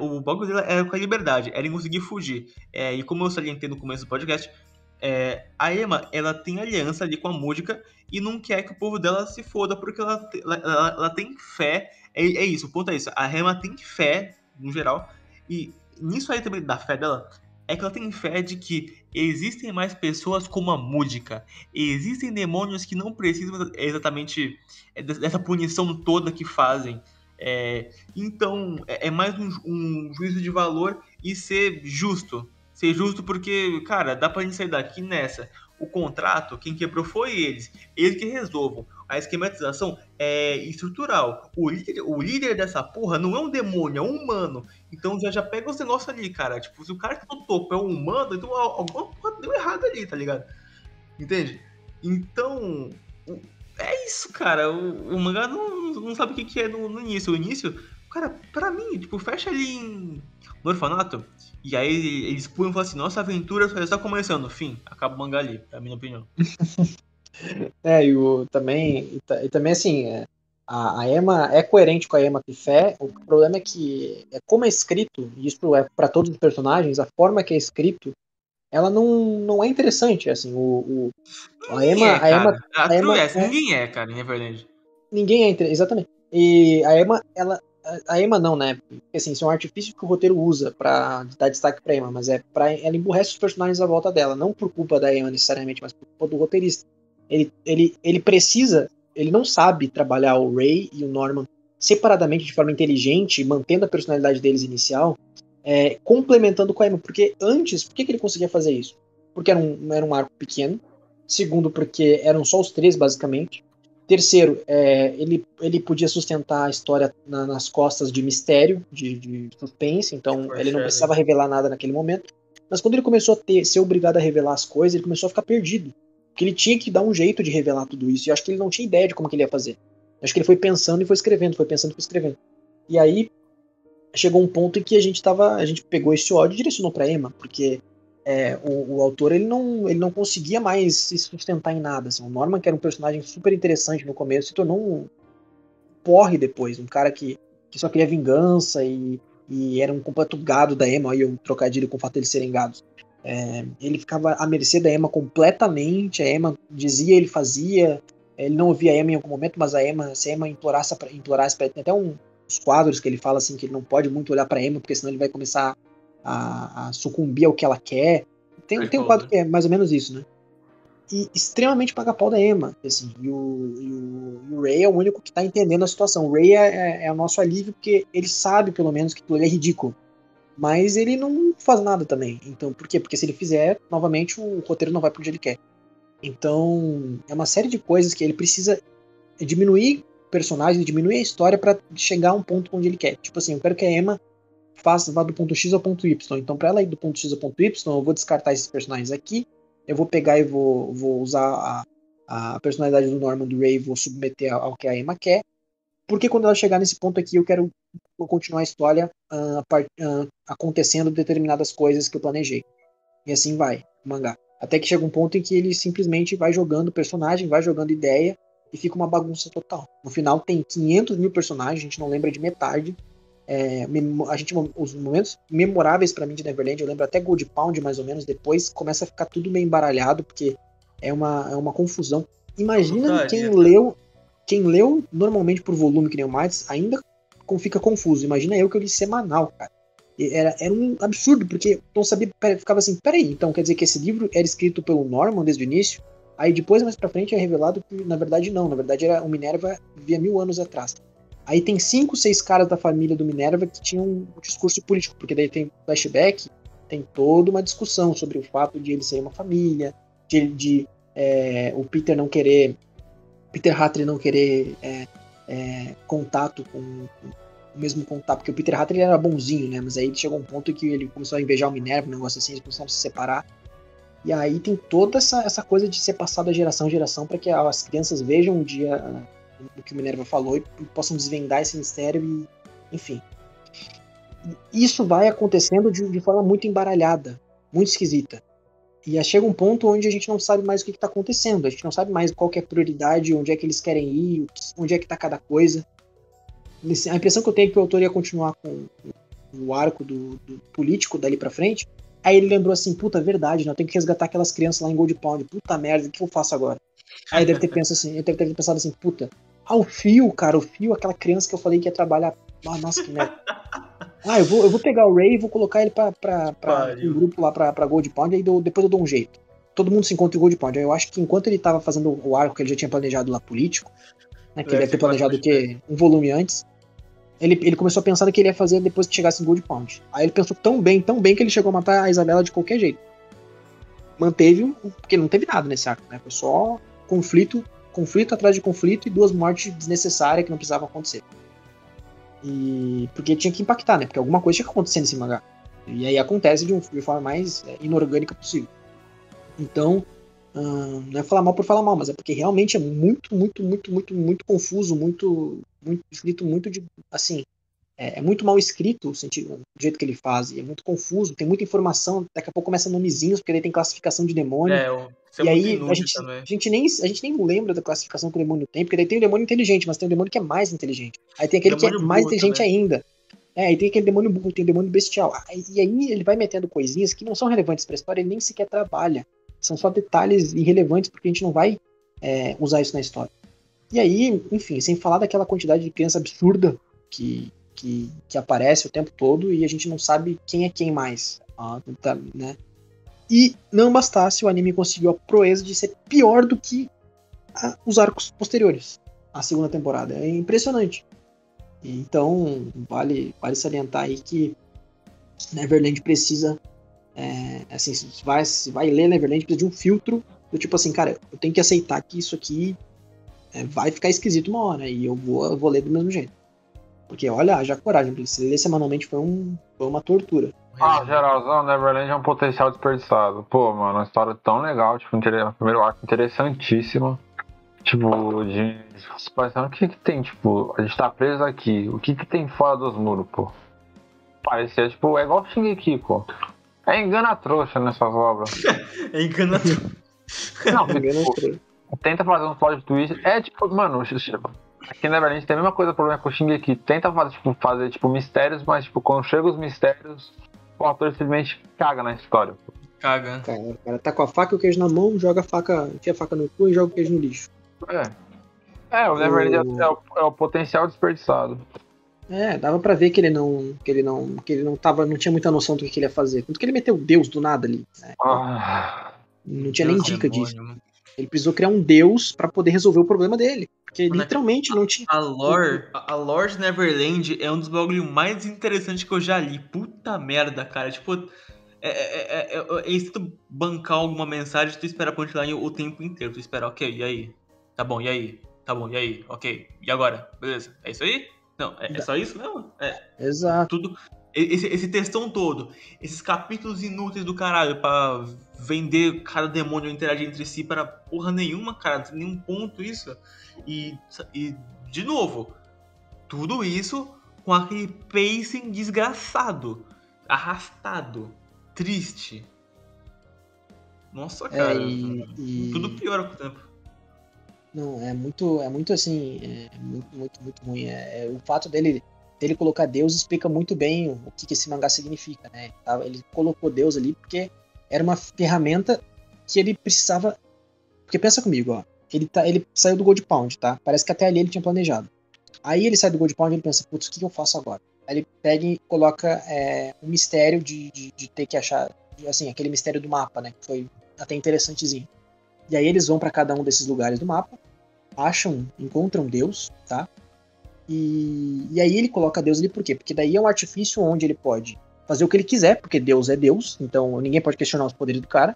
[SPEAKER 1] o bagulho dela era com a liberdade, era em conseguir fugir. E como eu salientei no começo do podcast, a Emma, ela tem aliança ali com a Múdica e não quer que o povo dela se foda, porque ela tem fé. É isso, o ponto é isso. A Emma tem fé, no geral, e nisso aí também da fé dela, é que ela tem fé de que existem mais pessoas como a Múdica. Existem demônios que não precisam exatamente dessa punição toda que fazem. Então, é mais um juízo de valor e ser justo. Ser justo porque, cara, dá pra gente sair daqui nessa. O contrato, quem quebrou foi eles. Eles que resolvam. A esquematização é estrutural. O líder dessa porra não é um demônio, é um humano. Então já pega os negócios ali, cara. Tipo, se o cara que tá no topo é um humano, então alguma porra deu errado ali, tá ligado? Entende? Então, é isso, cara. O mangá não sabe o que é no início. O início, cara, pra mim, tipo, fecha ali no orfanato. E aí eles pulam e falam assim, nossa aventura só está começando. Fim, acaba o mangá ali, pra minha opinião.
[SPEAKER 3] E também assim, a Emma é coerente com a Emma Fé. O problema é que, como é escrito, e isso é para todos os personagens, a forma que é escrito, ela não é interessante. Assim, a
[SPEAKER 1] Ninguém
[SPEAKER 3] Emma,
[SPEAKER 1] é,
[SPEAKER 3] a Emma,
[SPEAKER 1] cara. A
[SPEAKER 3] a
[SPEAKER 1] true
[SPEAKER 3] Emma
[SPEAKER 1] é essa, ninguém é, cara, em Neverland.
[SPEAKER 3] ninguém entra, exatamente. E a Emma, a Emma não, né? Porque assim, isso é um artifício que o roteiro usa pra dar destaque pra Emma, mas é pra ela emburrece os personagens à volta dela, não por culpa da Emma necessariamente, mas por culpa do roteirista. Ele precisa, ele não sabe trabalhar o Ray e o Norman separadamente de forma inteligente, mantendo a personalidade deles inicial, complementando com a Emma. Porque antes, por que ele conseguia fazer isso? Porque era um arco pequeno. Segundo, porque eram só os três, basicamente. Terceiro, ele podia sustentar a história nas costas de mistério, de suspense, então ele não precisava revelar nada naquele momento. Mas quando ele começou a ser obrigado a revelar as coisas, ele começou a ficar perdido. Porque ele tinha que dar um jeito de revelar tudo isso, e eu acho que ele não tinha ideia de como que ele ia fazer. Eu acho que ele foi pensando e foi escrevendo, foi pensando e foi escrevendo. E aí chegou um ponto em que a gente pegou esse ódio e direcionou para Emma, porque o autor ele não conseguia mais se sustentar em nada. Assim. O Norman, que era um personagem super interessante no começo, se tornou um porre depois, um cara que só queria vingança e era um completo gado da Emma, aí um trocadilho com o fato de eles serem gados. Ele ficava à mercê da Emma completamente, a Emma dizia, ele fazia, ele não ouvia a Emma em algum momento, mas se a Emma implorasse pra ele, tem até uns quadros que ele fala assim que ele não pode muito olhar pra Emma, porque senão ele vai começar a sucumbir ao que ela quer. Tem um quadro que é mais ou menos isso, né? E extremamente paga-pau da Emma, assim, e o Ray é o único que tá entendendo a situação. O Ray é o nosso alívio, porque ele sabe, pelo menos, que aquilo ali é ridículo. Mas ele não faz nada também. Então, por quê? Porque se ele fizer, novamente, o roteiro não vai para onde ele quer. Então, é uma série de coisas que ele precisa diminuir personagens, diminuir a história para chegar a um ponto onde ele quer. Tipo assim, eu quero que a Emma vá do ponto X ao ponto Y. Então, para ela ir do ponto X ao ponto Y, eu vou descartar esses personagens aqui. Eu vou pegar e vou usar a personalidade do Norman, do Ray, vou submeter ao que a Emma quer. Porque quando ela chegar nesse ponto aqui, eu quero continuar a história acontecendo determinadas coisas que eu planejei. E assim vai, o mangá. Até que chega um ponto em que ele simplesmente vai jogando personagem, vai jogando ideia, e fica uma bagunça total. No final tem 500 mil personagens, a gente não lembra de metade. Os momentos memoráveis para mim de Neverland, eu lembro até Gold Pound mais ou menos, depois começa a ficar tudo meio embaralhado, porque é uma confusão. Imagina quem leu normalmente por volume, que nem o Mads, ainda fica confuso. Imagina eu que eu li semanal, cara. Era um absurdo, porque não sabia, ficava assim, peraí, então quer dizer que esse livro era escrito pelo Norman desde o início? Aí depois, mais pra frente, é revelado que na verdade não, na verdade era o Minerva vivia 1000 anos atrás. Aí tem 5, 6 caras da família do Minerva que tinham um discurso político, porque daí tem flashback, tem toda uma discussão sobre o fato de ele ser uma família, o Peter não querer, Peter Hatley não querer contato com o mesmo contato, porque o Peter Hatley era bonzinho, né? Mas aí chegou um ponto em que ele começou a invejar o Minerva, um negócio assim, eles começaram a se separar. E aí tem toda essa coisa de ser passada de geração em geração para que as crianças vejam um dia o que o Minerva falou e possam desvendar esse mistério e, enfim. Isso vai acontecendo de forma muito embaralhada, muito esquisita. E aí chega um ponto onde a gente não sabe mais o que está acontecendo, a gente não sabe mais qual que é a prioridade, onde é que eles querem ir, onde é que está cada coisa. A impressão que eu tenho é que o autor ia continuar com o arco do político dali pra frente. Aí ele lembrou assim, puta, verdade, né? Eu tenho que resgatar aquelas crianças lá em Gold Pound. Puta merda, o que eu faço agora? Aí ele deve ter pensado assim, puta, o Fio, cara, aquela criança que eu falei que ia trabalhar. Ah, nossa, que merda. Eu vou pegar o Ray e vou colocar ele pra um grupo lá pra Gold Pound, aí depois eu dou um jeito. Todo mundo se encontra em Gold Pound. Aí eu acho que enquanto ele tava fazendo o arco que ele já tinha planejado lá político, né, que ele deve ter planejado um volume antes, ele começou a pensar no que ele ia fazer depois que chegasse em Gold Pound. Aí ele pensou tão bem que ele chegou a matar a Isabela de qualquer jeito. Manteve, porque não teve nada nesse arco, né? Foi só conflito atrás de conflito e 2 mortes desnecessárias que não precisavam acontecer. E porque tinha que impactar, né? Porque alguma coisa tinha que acontecer nesse mangá. E aí acontece de forma mais inorgânica possível. Então, não é falar mal por falar mal, mas é porque realmente é muito, muito, muito, muito, muito confuso, muito escrito muito de, assim, é muito mal escrito o sentido, do jeito que ele faz, e é muito confuso, tem muita informação, daqui a pouco começa nomezinhos, porque daí tem classificação de demônio.
[SPEAKER 1] Isso é
[SPEAKER 3] E
[SPEAKER 1] muito
[SPEAKER 3] aí
[SPEAKER 1] inútil também.
[SPEAKER 3] a gente nem lembra da classificação que o demônio tem, porque daí tem o demônio inteligente, mas tem o demônio que é mais inteligente. Aí tem aquele que é mais inteligente
[SPEAKER 1] também.
[SPEAKER 3] ainda. Aí tem aquele demônio burro, tem o demônio bestial. E aí ele vai metendo coisinhas que não são relevantes pra história, ele nem sequer trabalha. São só detalhes irrelevantes, porque a gente não vai usar isso na história. E aí, enfim, sem falar daquela quantidade de criança absurda que aparece o tempo todo e a gente não sabe quem é quem mais. Né? E não bastasse, o anime conseguiu a proeza de ser pior do que os arcos posteriores à segunda temporada. É impressionante. Então, vale salientar aí que Neverland precisa, assim, se vai ler Neverland, precisa de um filtro do tipo assim, cara, eu tenho que aceitar que isso aqui vai ficar esquisito uma hora e eu vou ler do mesmo jeito. Porque, olha, haja coragem, porque se ler semanalmente foi uma tortura.
[SPEAKER 2] Geralzão, Neverland é um potencial desperdiçado. Pô, mano, uma história tão legal, tipo, primeiro arco interessantíssimo. Tipo, pensando o que tem, tipo, a gente tá preso aqui, o que tem fora dos muros, pô? Parecia, tipo, é igual Shingeki, pô. É engana trouxa nessas obras.
[SPEAKER 1] É engana trouxa.
[SPEAKER 2] Não, tipo, tenta fazer um plot twist. Tipo, mano, aqui na Neverland tem a mesma coisa, problema com o Shingeki. Tenta fazer, tipo, mistérios, mas, tipo, quando chega os mistérios, o autor simplesmente caga na história, pô.
[SPEAKER 1] Caga.
[SPEAKER 3] O cara tá com a faca e o queijo na mão, enfia a faca no cu e joga o queijo no lixo.
[SPEAKER 2] O Neverland é o potencial desperdiçado.
[SPEAKER 3] Dava pra ver que ele não tinha muita noção do que ele ia fazer. Tanto que ele meteu Deus do nada ali. Né? Não tinha nem dica disso. Ele precisou criar um Deus pra poder resolver o problema dele. Porque literalmente não tinha.
[SPEAKER 1] A lore de Neverland é um dos bagulhos mais interessantes que eu já li. Puta merda, cara. Tipo, se tu bancar alguma mensagem, tu espera punchline o tempo inteiro. Tu espera, ok, e aí? Tá bom, e aí? Tá bom, e aí? Ok, e agora? Beleza, é isso aí? Não, é só isso? Não,
[SPEAKER 3] Exato.
[SPEAKER 1] Tudo. Esse textão todo, esses capítulos inúteis do caralho pra vender cada demônio interagir entre si para porra nenhuma, cara, não tem nenhum ponto isso. E de novo, tudo isso com aquele pacing desgraçado, arrastado, triste. Nossa, cara, tudo piora com o tempo.
[SPEAKER 3] Não, é muito assim, muito ruim. O fato dele colocar Deus explica muito bem o que esse mangá significa, né? Ele colocou Deus ali porque era uma ferramenta que ele precisava. Porque pensa comigo, ó. Ele saiu do Gold Pound, tá? Parece que até ali ele tinha planejado. Aí ele sai do Gold Pound e ele pensa, putz, o que eu faço agora? Aí ele pega e coloca um mistério de ter que achar, assim, aquele mistério do mapa, né? Que foi até interessantezinho. E aí eles vão para cada um desses lugares do mapa, encontram Deus, tá? E aí ele coloca Deus ali por quê? Porque daí é um artifício onde ele pode fazer o que ele quiser, porque Deus é Deus, então ninguém pode questionar os poderes do cara,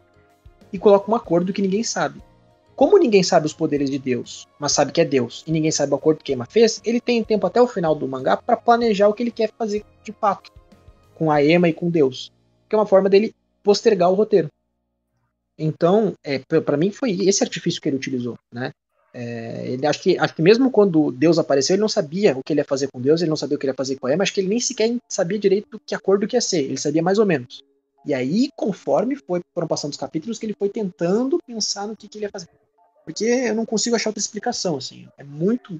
[SPEAKER 3] e coloca um acordo que ninguém sabe. Como ninguém sabe os poderes de Deus, mas sabe que é Deus, e ninguém sabe o acordo que Ema fez, ele tem tempo até o final do mangá para planejar o que ele quer fazer de fato, com a Ema e com Deus. Que é uma forma dele postergar o roteiro. Então, para mim foi esse artifício que ele utilizou, né? Ele acho que mesmo quando Deus apareceu, ele não sabia o que ele ia fazer com Deus, ele não sabia o que ele ia fazer com a Ema, acho que ele nem sequer sabia direito que acordo que ia ser, ele sabia mais ou menos. E aí, conforme foram passando os capítulos, que ele foi tentando pensar no que ele ia fazer. Porque eu não consigo achar outra explicação, assim.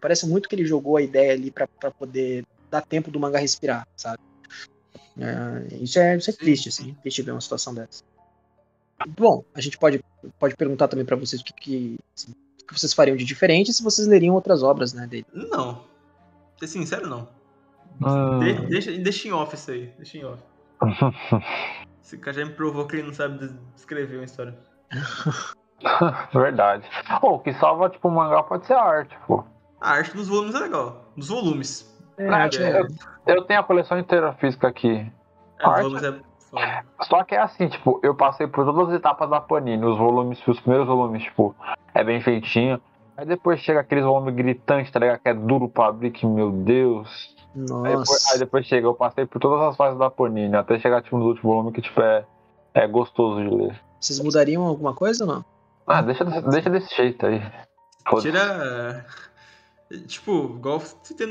[SPEAKER 3] Parece muito que ele jogou a ideia ali pra poder dar tempo do mangá respirar, sabe? Isso é triste, assim, triste ver uma situação dessa. Bom, a gente pode perguntar também pra vocês o que vocês fariam de diferente se vocês leriam outras obras, né, dele.
[SPEAKER 1] Não. Ser sincero, não. Deixa em off isso aí. Deixa em off. Esse cara já me provou que ele não sabe descrever uma história.
[SPEAKER 2] Verdade. O que salva, tipo, o mangá pode ser a arte, pô.
[SPEAKER 1] A arte dos volumes é legal. Dos volumes.
[SPEAKER 2] Eu tenho a coleção inteira física aqui.
[SPEAKER 1] Os volumes é foda.
[SPEAKER 2] Só que é assim, tipo, eu passei por todas as etapas da Panini. Os primeiros volumes, tipo, é bem feitinho. Aí depois chega aqueles volumes gritantes, tá ligado? Que é duro pra abrir, que meu Deus.
[SPEAKER 3] Nossa.
[SPEAKER 2] Aí depois chega, eu passei por todas as fases da Panini, até chegar tipo, no último volume que tipo, é gostoso de ler.
[SPEAKER 3] Vocês mudariam alguma coisa ou não?
[SPEAKER 2] Deixa desse jeito aí.
[SPEAKER 1] Tira Tipo, igual você tem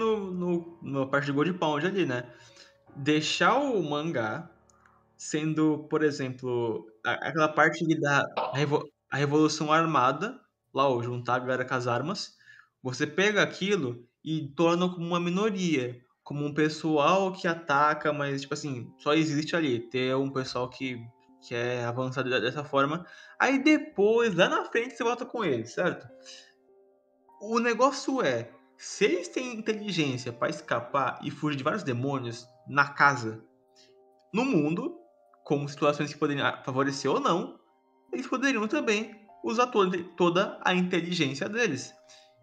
[SPEAKER 1] na parte de Gold Pound ali, né? Deixar o mangá sendo, por exemplo, aquela parte ali a Revolução Armada, lá, ó, juntar a galera com as armas, você pega aquilo e torna como uma minoria, como um pessoal que ataca, mas, tipo assim, só existe ali, ter um pessoal que é avançado dessa forma, aí depois, lá na frente, você volta com eles, certo? O negócio é, se eles têm inteligência para escapar e fugir de vários demônios na casa, no mundo, como situações que poderiam favorecer ou não, eles poderiam também usar toda a inteligência deles.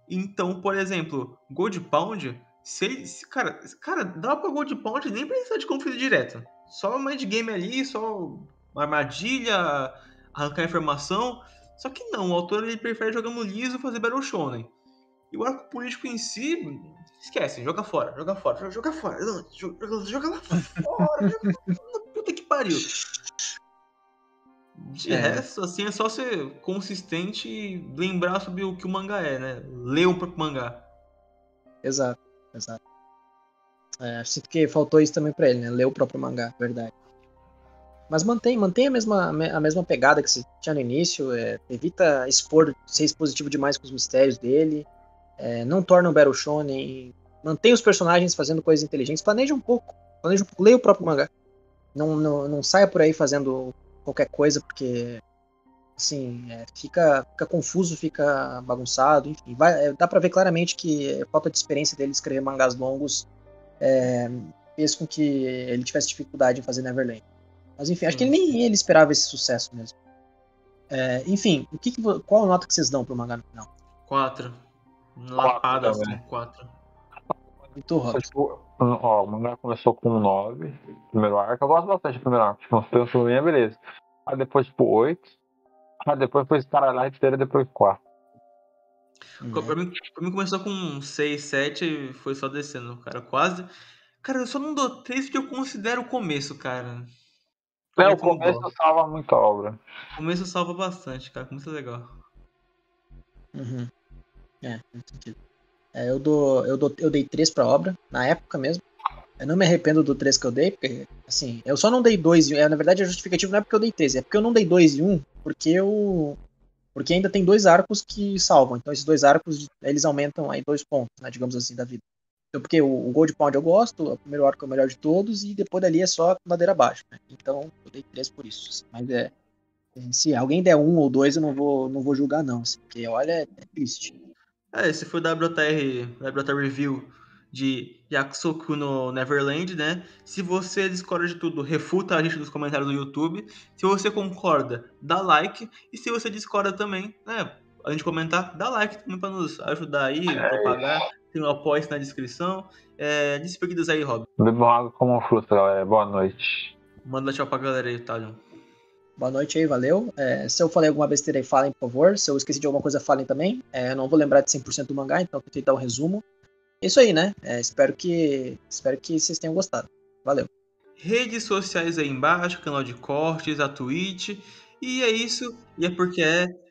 [SPEAKER 1] Então, por exemplo, Gold Pound, se eles, cara, dá pra Gold Pound nem precisar de conflito direto. Só uma game ali, só uma armadilha, arrancar informação. Só que não, o autor ele prefere jogar no liso e fazer Battle Shonen. E o arco político em si, esquece, joga fora, joga fora, joga fora, joga lá fora, puta que pariu. De resto, assim, é só ser consistente e lembrar sobre o que o mangá é, né? Ler o próprio mangá.
[SPEAKER 3] Exato, exato. Sinto que faltou isso também pra ele, né? Ler o próprio mangá, verdade. Mas mantém a mesma pegada que você tinha no início, evita ser expositivo demais com os mistérios dele, não torna o Battle Shonen, mantém os personagens fazendo coisas inteligentes, planeja um pouco, leia o próprio mangá. Não saia por aí fazendo qualquer coisa, porque assim, fica confuso, fica bagunçado, enfim. Dá pra ver claramente que a falta de experiência dele escrever mangás longos fez com que ele tivesse dificuldade em fazer Neverland. Mas enfim, acho que nem ele esperava esse sucesso mesmo. Enfim, qual a nota que vocês dão pro mangá no final?
[SPEAKER 1] 4. Lapada, assim, 4.
[SPEAKER 2] Muito rock. Tipo, ó, o mangá começou com 9, primeiro arco. Eu gosto bastante do primeiro arco. Tipo, uns filminhos, beleza. Aí depois, tipo, 8. Aí depois foi escaralhar inteira, depois 4.
[SPEAKER 1] Pra mim começou com 6, 7 e foi só descendo, cara. Quase. Cara, eu só não dou 3 porque eu considero o começo, cara.
[SPEAKER 2] O começo salva muita obra.
[SPEAKER 1] O começo salva bastante, cara. Começo é legal.
[SPEAKER 3] Uhum. Faz sentido. Eu dei 3 pra obra, na época mesmo. Eu não me arrependo do 3 que eu dei, porque, assim, eu só não dei 2 e 1. Na verdade, a justificativa não é porque eu dei 3, é porque eu não dei 2 e 1, porque ainda tem 2 arcos que salvam. Então, esses 2 arcos, eles aumentam aí 2 pontos, né, digamos assim, da vida. Então, porque o Gold Pound eu gosto, o primeiro arco é o melhor de todos, e depois dali é só ladeira abaixo, né? Então, eu dei 3 por isso. Assim. Mas se alguém der 1 ou 2, eu não vou julgar, não. Assim, porque, olha, é triste.
[SPEAKER 1] Esse foi o WJR Review de Yakusoku no Neverland, né? Se você discorda de tudo, refuta a gente nos comentários do YouTube. Se você concorda, dá like. E se você discorda também, né? A gente comentar, dá like também para nos ajudar aí, propagar. Tem o apoio na descrição. Despedidas aí, Rob.
[SPEAKER 2] Bebo água como fruta, galera. Boa noite.
[SPEAKER 1] Manda tchau pra galera aí, Talion.
[SPEAKER 3] Boa noite aí, valeu. Se eu falei alguma besteira aí, falem, por favor. Se eu esqueci de alguma coisa, falem também. Eu não vou lembrar de 100% do mangá, então eu tentei dar um resumo. É isso aí, né? Espero que vocês tenham gostado. Valeu.
[SPEAKER 1] Redes sociais aí embaixo, canal de cortes, a Twitch. E é isso. E é porque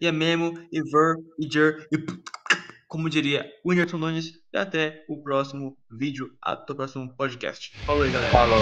[SPEAKER 1] e é mesmo, e ver, e jer, e como diria o Whindersson Nunes. E até o próximo vídeo, até o próximo podcast. Falou aí, galera.
[SPEAKER 2] Falou.